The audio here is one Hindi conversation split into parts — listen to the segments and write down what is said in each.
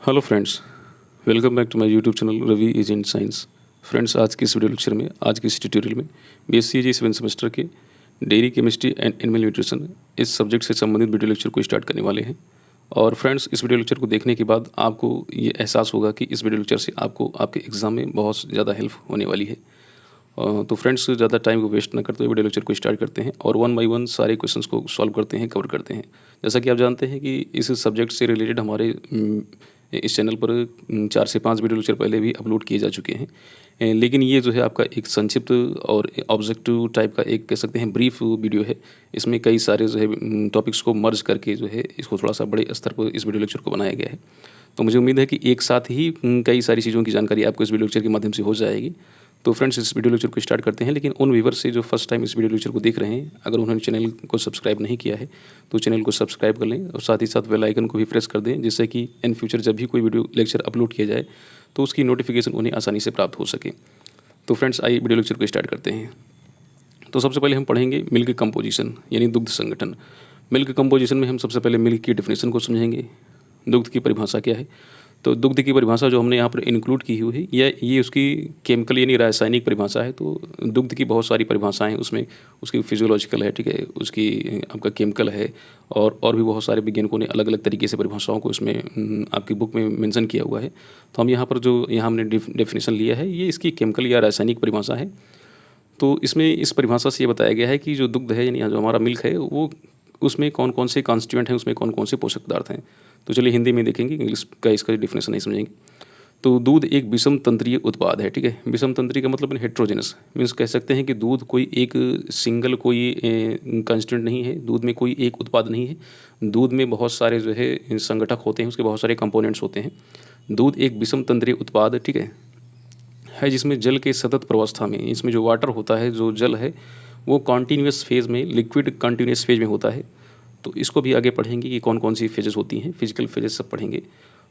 Hello friends, welcome back to my YouTube channel Ravi is in science. Friends, आज की इस वीडियो लेक्चर में, आज के इस ट्यूटोरियल में बीएससी सेवन सेमेस्टर के dairy chemistry and animal nutrition इस सब्जेक्ट से संबंधित वीडियो लेक्चर को स्टार्ट करने वाले हैं। और फ्रेंड्स, इस वीडियो लेक्चर को देखने के बाद आपको ये एहसास होगा कि इस वीडियो लेक्चर से आपको आपके एग्ज़ाम में बहुत ज़्यादा हेल्प होने वाली है। तो फ्रेंड्स, ज़्यादा टाइम को वेस्ट ना करते हुए वीडियो लेक्चर को स्टार्ट करते हैं और वन बाय वन सारे क्वेश्चंस को सॉल्व करते हैं, कवर करते हैं। जैसा कि आप जानते हैं कि इस सब्जेक्ट से रिलेटेड हमारे इस चैनल पर 4 से 5 वीडियो लेक्चर पहले भी अपलोड किए जा चुके हैं। लेकिन ये जो है आपका एक संक्षिप्त और ऑब्जेक्टिव टाइप का एक कह सकते हैं ब्रीफ वीडियो है। इसमें कई सारे जो है टॉपिक्स को मर्ज करके जो है इसको थोड़ा सा बड़े स्तर पर इस वीडियो लेक्चर को बनाया गया है। तो मुझे उम्मीद है कि एक साथ ही कई सारी चीज़ों की जानकारी आपको इस वीडियो लेक्चर के माध्यम से हो जाएगी। तो फ्रेंड्स, इस वीडियो लेक्चर को स्टार्ट करते हैं। लेकिन उन व्यूवर्स से जो फर्स्ट टाइम इस वीडियो लेक्चर को देख रहे हैं, अगर उन्होंने चैनल को सब्सक्राइब नहीं किया है तो चैनल को सब्सक्राइब कर लें और साथ ही साथ बेल आइकन को भी प्रेस कर दें, जिससे कि इन फ्यूचर जब भी कोई वीडियो लेक्चर अपलोड किया जाए तो उसकी नोटिफिकेशन उन्हें आसानी से प्राप्त हो सके। तो फ्रेंड्स, आइए वीडियो लेक्चर को स्टार्ट करते हैं। तो सबसे पहले हम पढ़ेंगे मिल्क कंपोजिशन यानी दुग्ध संगठन। मिल्क कंपोजिशन में हम सबसे पहले मिल्क की डेफिनेशन को समझेंगे, दुग्ध की परिभाषा क्या है। तो दुग्ध की परिभाषा जो हमने यहाँ पर इंक्लूड की हुई है ये उसकी केमिकल यानी रासायनिक परिभाषा है। तो दुग्ध की बहुत सारी परिभाषाएं उसमें उसकी फिजियोलॉजिकल है, ठीक है, उसकी आपका केमिकल है और भी बहुत सारे वैज्ञानिकों ने अलग अलग तरीके से परिभाषाओं को इसमें आपकी बुक में मेंशन किया हुआ है। तो हम यहाँ पर जो यहाँ हमने डेफिनेशन लिया है ये इसकी केमिकल या रासायनिक परिभाषा है। तो इसमें इस परिभाषा से ये बताया गया है कि जो दुग्ध है यानी जो हमारा मिल्क है वो उसमें कौन कौन से कॉन्स्टिट्यूएंट हैं, उसमें कौन कौन से पोषक पदार्थ हैं। तो चलिए हिंदी में देखेंगे, इंग्लिश का इसका डेफिनेशन नहीं समझेंगे। तो दूध एक विषम तंत्रीय उत्पाद है, ठीक है। विषम तंत्रीय का मतलब हेट्रोजेनस मीन्स कह सकते हैं कि दूध कोई एक सिंगल कोई कंस्टिट्यूएंट नहीं है, दूध में कोई एक उत्पाद नहीं है। दूध में बहुत सारे जो है संगठक होते हैं, उसके बहुत सारे कंपोनेंट्स होते हैं। दूध एक विषम तंत्रीय उत्पाद, ठीक है जिसमें जल के सतत प्रवस्था में, इसमें जो वाटर होता है, जो जल है वो कॉन्टीन्यूस फेज में, लिक्विड कॉन्टीन्यूस फेज में होता है। तो इसको भी आगे पढ़ेंगे कि कौन कौन सी फेजेस होती हैं, फिजिकल फेजेस सब पढ़ेंगे।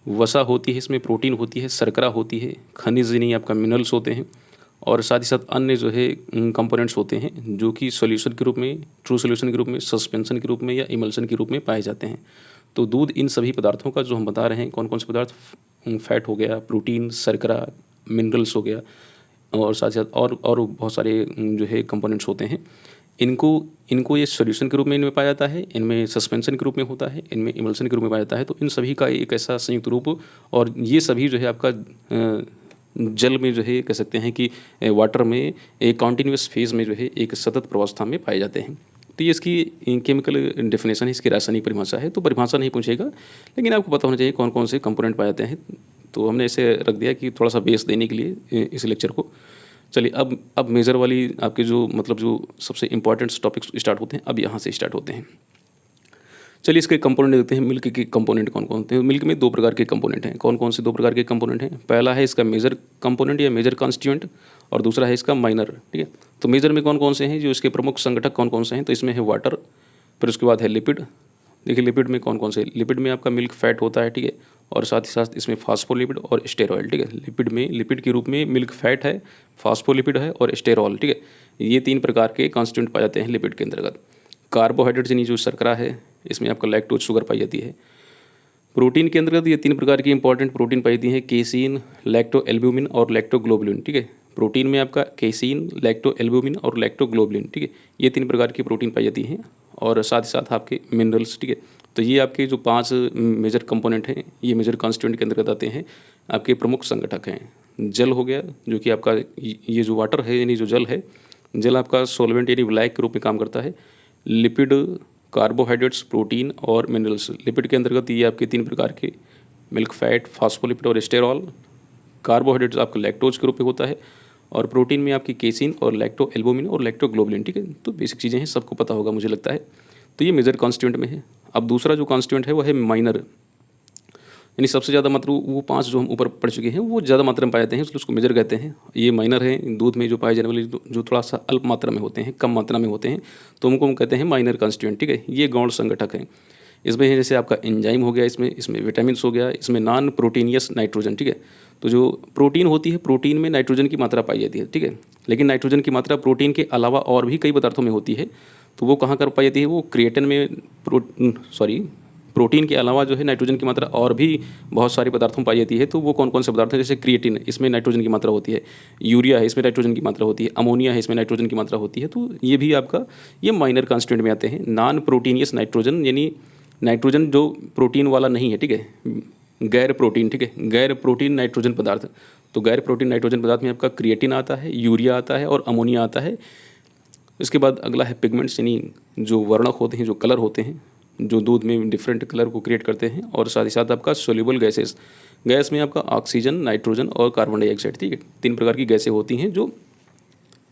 वसा होती है, इसमें प्रोटीन होती है, शर्करा होती है, खनिज यानी आपका मिनरल्स होते हैं और साथ ही साथ अन्य जो है कंपोनेंट्स होते हैं जो कि सॉल्यूशन के रूप में, ट्रू सॉल्यूशन के रूप में, सस्पेंशन के रूप में या इमल्शन के रूप में पाए जाते हैं। तो दूध इन सभी पदार्थों का जो हम बता रहे हैं, कौन कौन से पदार्थ, फैट हो गया, प्रोटीन, शर्करा, मिनरल्स हो गया और साथ ही साथ और बहुत सारे जो है कंपोनेंट्स होते हैं। इनको ये सॉल्यूशन के रूप में इनमें पाया जाता है, इनमें सस्पेंशन के रूप में होता है, इनमें इमल्शन के रूप में पाया जाता है। तो इन सभी का एक ऐसा संयुक्त रूप, और ये सभी जो है आपका जल में जो है कह सकते हैं कि वाटर में एक कॉन्टीन्यूस फेज में जो है एक सतत प्रवस्था में पाए जाते हैं। तो ये इसकी केमिकल डेफिनेशन है, इसकी रासायनिक परिभाषा है। तो परिभाषा नहीं पूछेगा, लेकिन आपको पता होना चाहिए कौन कौन से कंपोनेंट पाए जाते हैं। तो हमने इसे रख दिया कि थोड़ा सा बेस देने के लिए इस लेक्चर को। चलिए अब मेजर वाली आपके जो मतलब जो सबसे इंपॉर्टेंट टॉपिक्स स्टार्ट होते हैं, अब यहाँ से स्टार्ट होते हैं। चलिए इसके कंपोनेंट देखते हैं। मिल्क के कंपोनेंट कौन कौन होते हैं। मिल्क में 2 प्रकार के कंपोनेंट हैं। कौन कौन से 2 प्रकार के कंपोनेंट हैं? पहला है इसका मेजर कंपोनेंट या मेजर कॉन्स्टिट्यूएंट और दूसरा है इसका माइनर, ठीक है। तो मेजर में कौन कौन से हैं, जो इसके प्रमुख संगठक कौन कौन से हैं? तो इसमें है वाटर, फिर उसके बाद है लिपिड। देखिए लिपिड में कौन कौन से, लिपिड में आपका मिल्क फैट होता है, ठीक है, और साथ ही साथ इसमें फास्फोलिपिड और स्टेरॉयल, ठीक है। लिपिड में, लिपिड के रूप में मिल्क फैट है, फास्फोलिपिड है और स्टेरॉल, ठीक है। ये 3 प्रकार के कॉन्स्टिट्यूएंट पाए जाते हैं लिपिड के अंतर्गत। कार्बोहाइड्रेट यानी जो शर्करा है, इसमें आपका लैक्टोज शुगर पाई जाती है। प्रोटीन के अंतर्गत ये 3 प्रकार की इंपॉर्टेंट प्रोटीन पाई जाती हैं, केसीन, लैक्टो एल्ब्यूमिन और लैक्टोग्लोबुलिन, ठीक है। प्रोटीन में आपका केसीन, लैक्टो एल्ब्यूमिन और लैक्टोग्लोबुलिन, ठीक है, ये 3 प्रकार की प्रोटीन पाई जाती हैं और साथ ही साथ आपके मिनरल्स, ठीक है। तो ये आपके जो 5 मेजर कंपोनेंट हैं, ये मेजर कॉन्स्टिट्यूएंट के अंतर्गत आते हैं, आपके प्रमुख संगठक हैं। जल हो गया, जो कि आपका ये जो वाटर है यानी जो जल है, जल आपका सॉल्वेंट यानी विलायक के रूप में काम करता है। लिपिड, कार्बोहाइड्रेट्स, प्रोटीन और मिनरल्स। लिपिड के अंतर्गत ये आपके 3 प्रकार के, मिल्क फैट, फास्फोलिपिड और स्टेरॉल। कार्बोहाइड्रेट्स आपका लैक्टोज के रूप में होता है और प्रोटीन में आपकी केसिन और लैक्टो एल्बुमिन और लैक्टोग्लोबुलिन, ठीक है। तो बेसिक चीज़ें हैं, सबको पता होगा मुझे लगता है। तो ये मेजर कॉन्स्टिट्यूएंट में है। अब दूसरा जो कॉन्स्टिट्यूएंट है वो है माइनर, यानी सबसे ज़्यादा मात्रा, वो 5 जो हम ऊपर पढ़ चुके हैं वो ज़्यादा मात्रा में पाए जाते हैं, इसलिए उसको मेजर कहते हैं। ये माइनर है, दूध में जो पाए जाने वाले जो थोड़ा सा अल्प मात्रा में होते हैं, कम मात्रा में होते हैं, तो उनको हम कहते हैं माइनर कॉन्स्टिट्यूएंट, ठीक है। ये गौण संगठक हैं। इसमें है जैसे आपका एंजाइम हो गया, इसमें विटामिन्स हो गया, इसमें नॉन प्रोटीनियस नाइट्रोजन, ठीक है। तो जो प्रोटीन होती है, प्रोटीन में नाइट्रोजन की मात्रा पाई जाती है, ठीक है। लेकिन नाइट्रोजन की मात्रा प्रोटीन के अलावा और भी कई पदार्थों में होती है। तो वो कहाँ कर पाई जाती है? वो क्रिएटिन में, प्रोटीन के अलावा जो है नाइट्रोजन की मात्रा और भी बहुत सारे पदार्थों में पाई जाती है। तो वो कौन कौन से पदार्थ हैं? जैसे क्रिएटिन, इसमें नाइट्रोजन की मात्रा होती है, यूरिया है, इसमें नाइट्रोजन की मात्रा होती है, अमोनिया है, इसमें नाइट्रोजन की मात्रा होती है। तो ये भी आपका ये माइनर कॉन्स्टिट्यूएंट में आते हैं। नॉन प्रोटीनियस नाइट्रोजन यानी नाइट्रोजन जो प्रोटीन वाला नहीं है, ठीक है, गैर प्रोटीन, ठीक है, गैर प्रोटीन नाइट्रोजन पदार्थ। तो गैर प्रोटीन नाइट्रोजन पदार्थ में आपका क्रिएटिन आता है, यूरिया आता है और अमोनिया आता है। इसके बाद अगला है पिगमेंट्स, यानी जो वर्णक होते हैं, जो कलर होते हैं, जो दूध में डिफरेंट कलर को क्रिएट करते हैं। और साथ ही साथ आपका सोल्यूबल गैसेस, गैस में आपका ऑक्सीजन, नाइट्रोजन और कार्बन डाइऑक्साइड, ठीक है, 3 प्रकार की गैसें होती हैं जो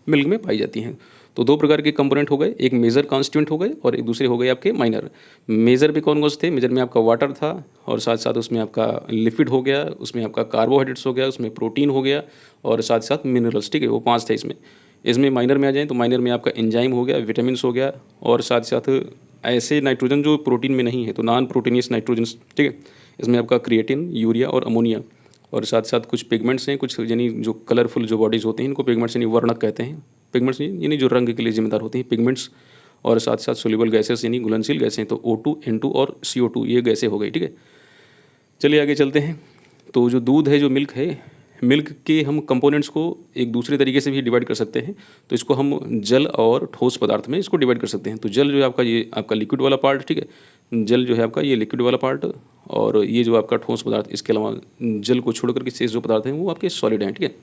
मिल्क में पाई जाती हैं। तो 2 प्रकार के कंपोनेंट हो गए, एक मेजर कॉन्स्टिट्यूएंट हो गए और एक दूसरे हो गए आपके माइनर। मेजर भी कौन कौन से थे? मेजर में आपका वाटर था और साथ साथ उसमें आपका लिपिड हो गया, उसमें आपका कार्बोहाइड्रेट्स हो गया, उसमें प्रोटीन हो गया और साथ साथ मिनरल्स, ठीक है, वो 5 थे इसमें। इसमें माइनर में आ जाएँ तो माइनर में आपका एंजाइम हो गया, विटामिन्स हो गया और साथ साथ ऐसे नाइट्रोजन जो प्रोटीन में नहीं है, तो नॉन प्रोटीनियस नाइट्रोजन, ठीक है, इसमें आपका क्रिएटिन, यूरिया और अमोनिया और साथ साथ कुछ पिगमेंट्स हैं, कुछ यानी जो कलरफुल जो बॉडीज़ होते हैं इनको पिगमेंट्स यानी वर्णक कहते हैं। पिगमेंट्स यानी जो रंग के लिए जिम्मेदार होते हैं पिगमेंट्स। और साथ साथ सोल्यूबल गैसेस यानी घुलनशील गैसें, तो O2, N2 और CO2 ये गैसें हो गई, ठीक है। चलिए आगे चलते हैं। तो जो दूध है, जो मिल्क है, मिल्क के हम कंपोनेंट्स को एक दूसरे तरीके से भी डिवाइड कर सकते हैं। तो इसको हम जल और ठोस पदार्थ में इसको डिवाइड कर सकते हैं। तो जल जो है आपका, ये आपका लिक्विड वाला पार्ट, ठीक है, जल जो है आपका ये लिक्विड वाला पार्ट और ये जो आपका ठोस पदार्थ, इसके अलावा जल को छोड़ करके शेष जो पदार्थ हैं वो आपके सॉलिड हैं, ठीक है।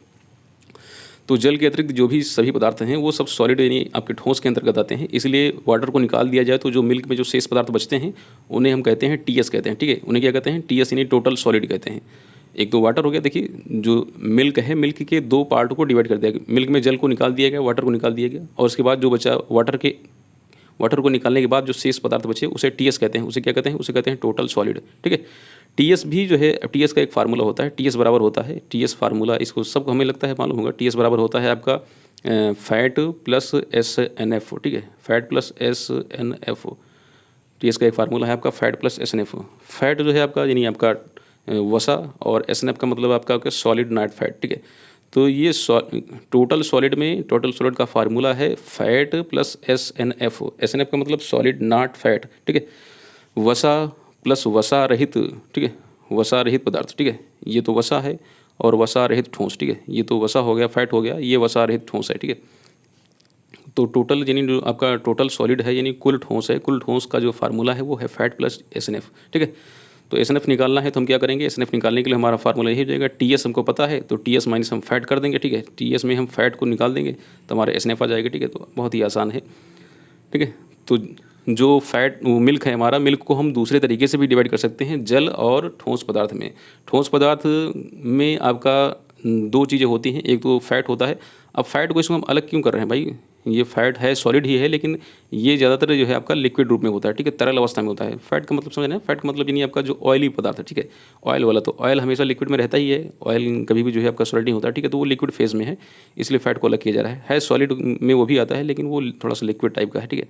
तो जल के अतिरिक्त जो भी सभी पदार्थ हैं वो सब सॉलिड यानी आपके ठोस के अंतर्गत आते हैं। इसलिए वाटर को निकाल दिया जाए तो जो मिल्क में जो शेष पदार्थ बचते हैं उन्हें हम कहते हैं टीएस कहते हैं, ठीक है। उन्हें क्या कहते हैं? टीएस यानी टोटल सॉलिड कहते हैं। एक तो वाटर हो गया, देखिए जो मिल्क है, मिल्क के 2 पार्ट को डिवाइड कर दिया गया। मिल्क में जल को निकाल दिया गया, वाटर को निकाल दिया गया और उसके बाद जो बचा वाटर को निकालने के बाद जो शेष पदार्थ बचे उसे टीएस कहते हैं। उसे क्या कहते हैं? उसे कहते हैं टोटल सॉलिड, ठीक है। टीएस भी जो है, टीएस का एक फार्मूला होता है, टीएस बराबर होता है, टीएस फार्मूला इसको सबको हमें लगता है मालूम होगा। टीएस बराबर होता है आपका फैट प्लस SNF, ठीक है, फैट प्लस SNF। टीएस का एक फार्मूला है आपका फैट प्लस SNF। फैट जो है आपका यानी आपका वसा और SNF का मतलब आपका सॉलिड नाट फैट, ठीक है। तो ये टोटल सॉलिड का फार्मूला है फैट प्लस SNF। SNF का मतलब सॉलिड नाट फैट, ठीक है। वसा प्लस वसा रहित, ठीक है, वसा रहित पदार्थ, ठीक है, ये तो वसा है और वसा रहित ठोस, ठीक है, ये तो वसा हो गया, फैट हो गया, ये वसा रहित ठोस है, ठीक है। तो टोटल यानी जो आपका टोटल सॉलिड है यानी कुल ठोस है, कुल ठोस का जो फार्मूला है वो है फैट प्लस SNF, ठीक है। तो SNF निकालना है तो हम क्या करेंगे? SNF निकालने के लिए हमारा फार्मूला यही हो जाएगा, TS हमको पता है तो TS माइनस हम फैट कर देंगे, ठीक है। TS में हम फैट को निकाल देंगे तो हमारा SNF आ जाएगा, ठीक है। तो बहुत ही आसान है, ठीक है। तो जो फैट मिल्क है हमारा, मिल्क को हम दूसरे तरीके से भी डिवाइड कर सकते हैं, जल और ठोस पदार्थ में। ठोस पदार्थ में आपका 2 चीज़ें होती हैं, एक तो फैट होता है। अब फैट को इसको हम अलग क्यों कर रहे हैं भाई? ये फैट है, सॉलिड ही है, लेकिन ये ज़्यादातर जो है आपका लिक्विड रूप में होता है, ठीक है, तरल अवस्था में होता है। फैट का मतलब समझ रहे हैं? फैट का मतलब यानी आपका जो ऑयली पदार्थ है, ठीक है, ऑयल वाला। तो ऑयल हमेशा लिक्विड में रहता ही है, ऑयल कभी भी जो है आपका सॉलिड नहीं होता, ठीक है। तो वो लिक्विड फेज में है, इसलिए फैट को अलग किया जा रहा है सॉलिड में वो भी आता है लेकिन वो थोड़ा सा लिक्विड टाइप का है, ठीक है,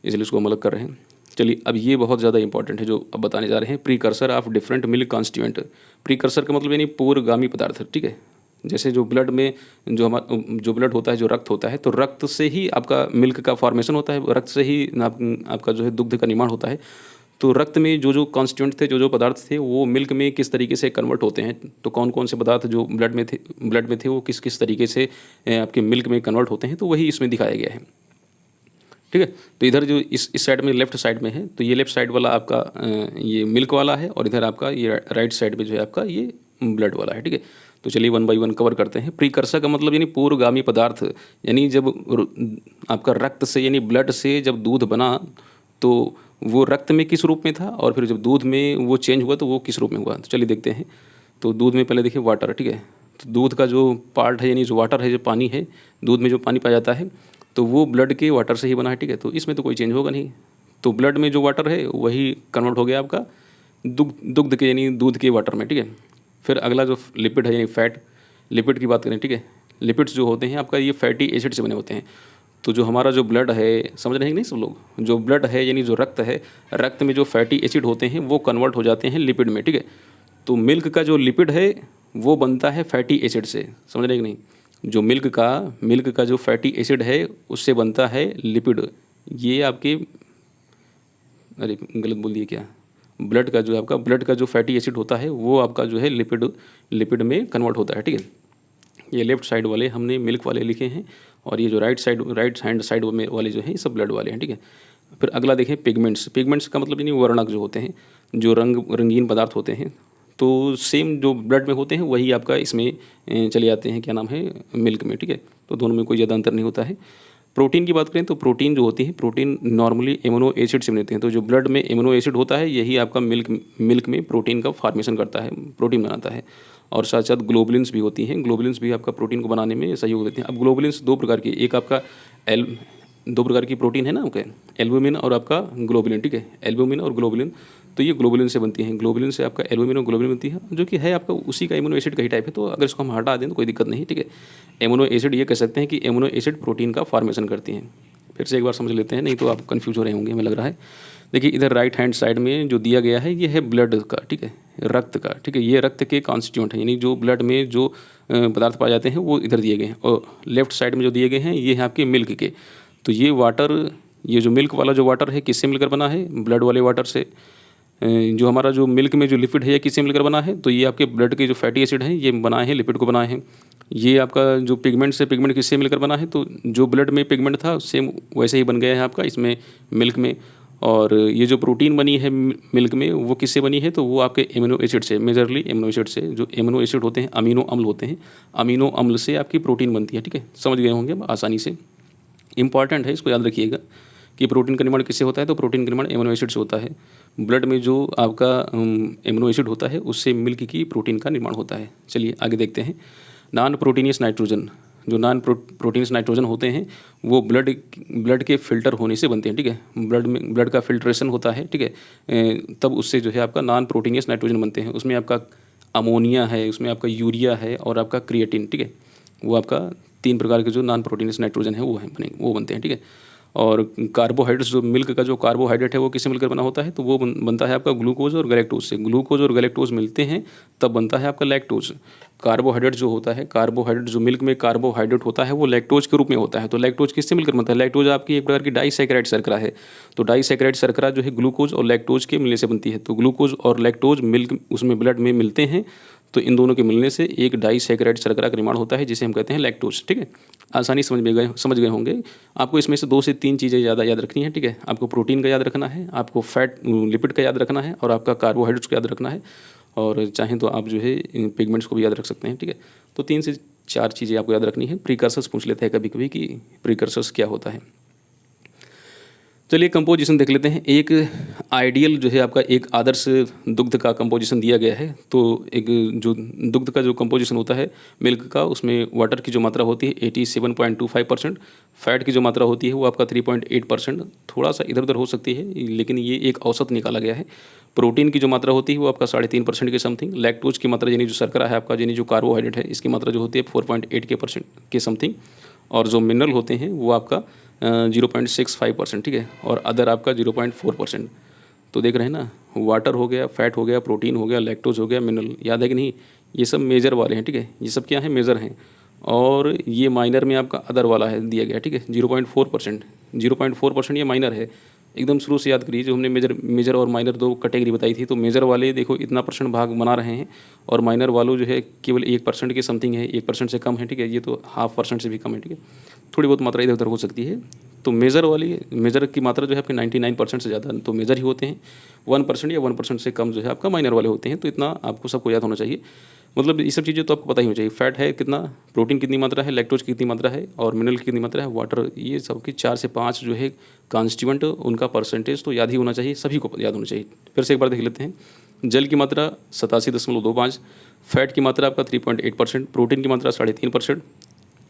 इसलिए उसको हम अलग कर रहे हैं। चलिए अब ये बहुत ज़्यादा इंपॉर्टेंट है जो अब बताने जा रहे हैं, precursor of different milk constituent. Precursor का मतलब यानी पूर्वगामी पदार्थ, ठीक है। जैसे जो ब्लड में जो ब्लड होता है, जो रक्त होता है, तो रक्त से ही आपका मिल्क का फॉर्मेशन होता है, रक्त से ही आपका जो है दुग्ध का निर्माण होता है। तो रक्त में जो जो कॉन्स्टिट्यूएंट थे, जो जो पदार्थ थे, वो मिल्क में किस तरीके से कन्वर्ट होते हैं, तो कौन कौन से पदार्थ जो ब्लड में थे वो किस किस तरीके से आपके मिल्क में कन्वर्ट होते हैं, तो वही इसमें दिखाया गया है, ठीक है। तो इधर जो इस साइड में, लेफ्ट साइड में है, तो ये लेफ्ट साइड वाला आपका ये मिल्क वाला है और इधर आपका ये राइट साइड में जो है आपका ये ब्लड वाला है, ठीक है। तो चलिए 1 बाय 1 कवर करते हैं। प्रीकर्सर का मतलब यानी पूर्वगामी पदार्थ, यानी जब आपका रक्त से यानी ब्लड से जब दूध बना तो वो रक्त में किस रूप में था और फिर जब दूध में वो चेंज हुआ तो वो किस रूप में हुआ। तो चलिए देखते हैं। तो दूध में पहले देखिए वाटर, ठीक है। तो दूध का जो पार्ट है यानी जो वाटर है, जो पानी है, दूध में जो पानी पाया जाता है तो वो ब्लड के वाटर से ही बना है, ठीक है। तो इसमें तो कोई चेंज होगा नहीं। तो ब्लड में जो वाटर है वही कन्वर्ट हो गया आपका दुग्ध के यानी दूध के वाटर में, ठीक है। फिर अगला जो लिपिड है यानी फैट, लिपिड की बात करें, ठीक है। लिपिड्स जो होते हैं आपका ये फैटी एसिड से बने होते हैं। तो जो हमारा जो ब्लड है, समझ रहे हैं कि नहीं सब लोग, जो ब्लड है यानी जो रक्त है, रक्त में जो फैटी एसिड होते हैं वो कन्वर्ट हो जाते हैं लिपिड में, ठीक है। तो मिल्क का जो लिपिड है वो बनता है फैटी एसिड से, समझ रहे हैं कि नहीं। जो मिल्क का जो फैटी एसिड है उससे बनता है लिपिड। ये आपके, अरे गलत बोल दिए क्या, ब्लड का जो है आपका ब्लड का जो फैटी एसिड होता है वो आपका जो है लिपिड में कन्वर्ट होता है, ठीक है। ये लेफ्ट साइड वाले हमने मिल्क वाले लिखे हैं, और ये जो राइट हैंड साइड वाले जो हैं ये सब ब्लड वाले हैं, ठीक है। फिर अगला देखें पिगमेंट्स। पिगमेंट्स का मतलब यानी वर्णक जो होते हैं, जो रंगीन पदार्थ होते हैं, तो सेम जो ब्लड में होते हैं वही आपका इसमें चले जाते हैं, क्या नाम है, मिल्क में, ठीक है। तो दोनों में कोई ज़्यादा अंतर नहीं होता है। प्रोटीन की बात करें तो प्रोटीन जो होती है, प्रोटीन नॉर्मली एमिनो एसिड से बनते हैं। तो जो ब्लड में एमिनो एसिड होता है यही आपका मिल्क में प्रोटीन का फॉर्मेशन करता है, प्रोटीन बनाता है। और साथ साथ ग्लोबुलिन्स भी होती हैं, ग्लोबुलिन्स भी आपका प्रोटीन को बनाने में सहयोग देते हैं। अब ग्लोबुलिन्स दो प्रकार की, एक आपका दो प्रकार की प्रोटीन है ना आपके, एल्बुमिन और आपका ग्लोबुलिन, ठीक है। एल्बुमिन और ग्लोबुलिन, तो ये ग्लोबुलिन से बनती हैं। ग्लोबुलिन से आपका एल्बुमिन और ग्लोबुलिन बनती है, जो कि है आपका उसी का एमिनो एसिड का ही टाइप है। तो अगर इसको हम हटा दें तो कोई दिक्कत नहीं, ठीक है। एमिनो एसिड ये कह सकते हैं कि एमिनो एसिड प्रोटीन का फॉर्मेशन करती हैं। फिर से एक बार समझ लेते हैं, नहीं तो आप कन्फ्यूज हो रहे होंगे, हमें लग रहा है। देखिए इधर राइट हैंड साइड में जो दिया गया है ये है ब्लड का, ठीक है, रक्त का, ठीक है। ये रक्त के कॉन्स्टिट्यूएंट है, यानी जो ब्लड में जो पदार्थ पाए जाते हैं वो इधर दिए गए हैं। और लेफ्ट साइड में जो दिए गए हैं ये है आपके मिल्क के। तो ये वाटर, ये जो मिल्क वाला जो वाटर है किससे मिलकर बना है, ब्लड वाले वाटर से। जो हमारा जो मिल्क में जो लिपिड है ये किससे मिलकर बना है, तो ये आपके ब्लड के जो फैटी एसिड हैं ये बनाए हैं, लिपिड को बनाए हैं। ये आपका जो पिगमेंट से, पिगमेंट किससे मिलकर बना है, तो जो ब्लड में पिगमेंट था सेम वैसे ही बन गया है आपका इसमें मिल्क में। और ये जो प्रोटीन बनी है मिल्क में वो किससे बनी है, तो वो आपके एमिनो एसिड से, मेजरली एमिनो एसिड से। जो एमिनो एसिड होते हैं अमीनो अम्ल होते हैं, अमीनो अम्ल से आपकी प्रोटीन बनती है, ठीक है। समझ गए होंगे आसानी से। इंपॉर्टेंट है, इसको याद रखिएगा कि प्रोटीन का निर्माण किससे होता है, तो प्रोटीन का निर्माण एमिनो एसिड से होता है। ब्लड में जो आपका एमिनो एसिड होता है उससे मिल्क की प्रोटीन का निर्माण होता है। चलिए आगे देखते हैं। नॉन प्रोटीनियस नाइट्रोजन, जो नॉन प्रोटीनियस नाइट्रोजन होते हैं वो ब्लड के फिल्टर होने से बनते हैं, ठीक है। ब्लड का फिल्ट्रेशन होता है, ठीक है, तब उससे जो है आपका नॉन प्रोटीनियस नाइट्रोजन बनते हैं। उसमें आपका अमोनिया है, उसमें आपका यूरिया है और आपका क्रिएटिन, ठीक है। वो आपका 3 प्रकार के जो नॉन प्रोटीनियस नाइट्रोजन है वो बनते हैं, ठीक है। और कार्बोहाइड्रेट्स, जो मिल्क का जो कार्बोहाइड्रेट है वो किससे मिलकर बना होता है, तो वो बनता है आपका ग्लूकोज और गैलेक्टोज से। ग्लूकोज और गैलेक्टोज मिलते हैं तब बनता है आपका लैक्टोज। कार्बोहाइड्रेट जो होता है, कार्बोहाइड्रेट जो मिल्क में कार्बोहाइड्रेट होता है वो लैक्टोज के रूप में होता है। तो लैक्टोज किससे मिलकर बनता है, लैक्टोज आपकी एक प्रकार की डाइसैकेराइड शर्करा है। तो डाइसैकेराइड शर्करा जो है ग्लूकोज और लैक्टोज के मिलने से बनती है। तो ग्लूकोज और लैक्टोज मिल्क उसमें ब्लड में मिलते हैं, तो इन दोनों के मिलने से एक डाइसैकेराइड शर्करा का निर्माण होता है जिसे हम कहते हैं लैक्टोज, ठीक है। आसानी समझ गए होंगे। आपको इसमें से 2 से 3 चीज़ें ज़्यादा याद रखनी है, ठीक है। आपको प्रोटीन का याद रखना है, आपको फैट लिपिड का याद रखना है, और आपका कार्बोहाइड्रेट्स का याद रखना है। और चाहें तो आप जो है पिगमेंट्स को भी याद रख सकते हैं, ठीक है। तो 3 से 4 चीज़ें आपको याद रखनी है। प्रीकर्सर्स पूछ लेते हैं कभी कभी कि प्रीकर्सर्स क्या होता है। चलिए कंपोजिशन देख लेते हैं। एक आइडियल जो है आपका एक आदर्श दुग्ध का कंपोजिशन दिया गया है। तो एक जो दुग्ध का जो कंपोजिशन होता है मिल्क का, उसमें वाटर की जो मात्रा होती है 87.25%, फैट की जो मात्रा होती है वो आपका 3.8%, थोड़ा सा इधर उधर हो सकती है लेकिन ये एक औसत निकाला गया है। प्रोटीन की जो मात्रा होती है वो आपका 3.5% के समथिंग। लैक्टोज की मात्रा यानी जो शर्करा है आपका, यानी जो कार्बोहाइड्रेट है, इसकी मात्रा जो होती है 4.8% के समथिंग। और जो मिनरल होते हैं वो आपका 0.65%, ठीक है। और अदर आपका 0.4%। तो देख रहे हैं ना, वाटर हो गया, फैट हो गया, प्रोटीन हो गया, लैक्टोज हो गया, मिनरल, याद है कि नहीं, ये सब मेजर वाले हैं, ठीक है। ये सब क्या है, मेजर हैं। और ये माइनर में आपका अदर वाला है दिया गया, ठीक है, 0.4%। 0.4% ये माइनर है। एकदम शुरू से याद करिए, जो हमने मेजर और माइनर 2 कैटेगरी बताई थी, तो मेजर वाले देखो इतना % भाग बना रहे हैं, और माइनर वालों जो है केवल 1% के समथिंग है, 1% से कम है, ठीक है। ये तो 0.5% से भी कम है, ठीक है। थोड़ी बहुत मात्रा इधर उधर हो सकती है। तो मेजर की मात्रा जो है आपके 99% से ज़्यादा तो मेजर ही होते हैं। 1% या 1% से कम जो है आपका माइनर वाले होते हैं। तो इतना आपको सबको याद होना चाहिए। मतलब ये सब चीज़ें तो आपको पता ही होनी चाहिए। फैट है कितना, प्रोटीन कितनी मात्रा है, लैक्टोज की कितनी मात्रा है, और मिनरल की कितनी मात्रा है, वाटर, ये सब की 4 से 5 जो है कॉन्स्टिट्यूएंट, उनका परसेंटेज तो याद ही होना चाहिए, सभी को याद होना चाहिए। फिर से एक बार देख लेते हैं। जल की मात्रा 87.25, फैट की मात्रा आपका 3.8%, प्रोटीन की मात्रा 3.5%,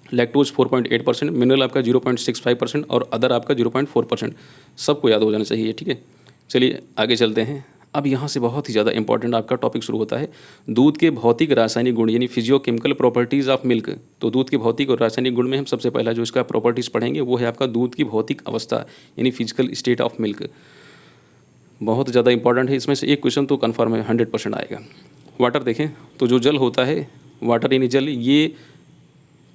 लैक्टोज 4.8%, मिनरल आपका 0.65% और अदर आपका 0.4%। सबको याद हो जाना चाहिए, ठीक है। चलिए आगे चलते हैं। अब यहाँ से बहुत ही ज़्यादा इंपॉर्टेंट आपका टॉपिक शुरू होता है, दूध के भौतिक रासायनिक गुण यानी फिजियोकेमिकल प्रॉपर्टीज़ ऑफ मिल्क। तो दूध के भौतिक और रासायनिक गुण में हम सबसे पहला जो इसका प्रॉपर्टीज़ पढ़ेंगे वो है आपका दूध की भौतिक अवस्था यानी फिजिकल स्टेट ऑफ मिल्क। बहुत ज़्यादा इंपॉर्टेंट है। इसमें से एक क्वेश्चन तो कन्फर्म है, 100% आएगा। वाटर देखें तो जो जल होता है, वाटर यानी जल, ये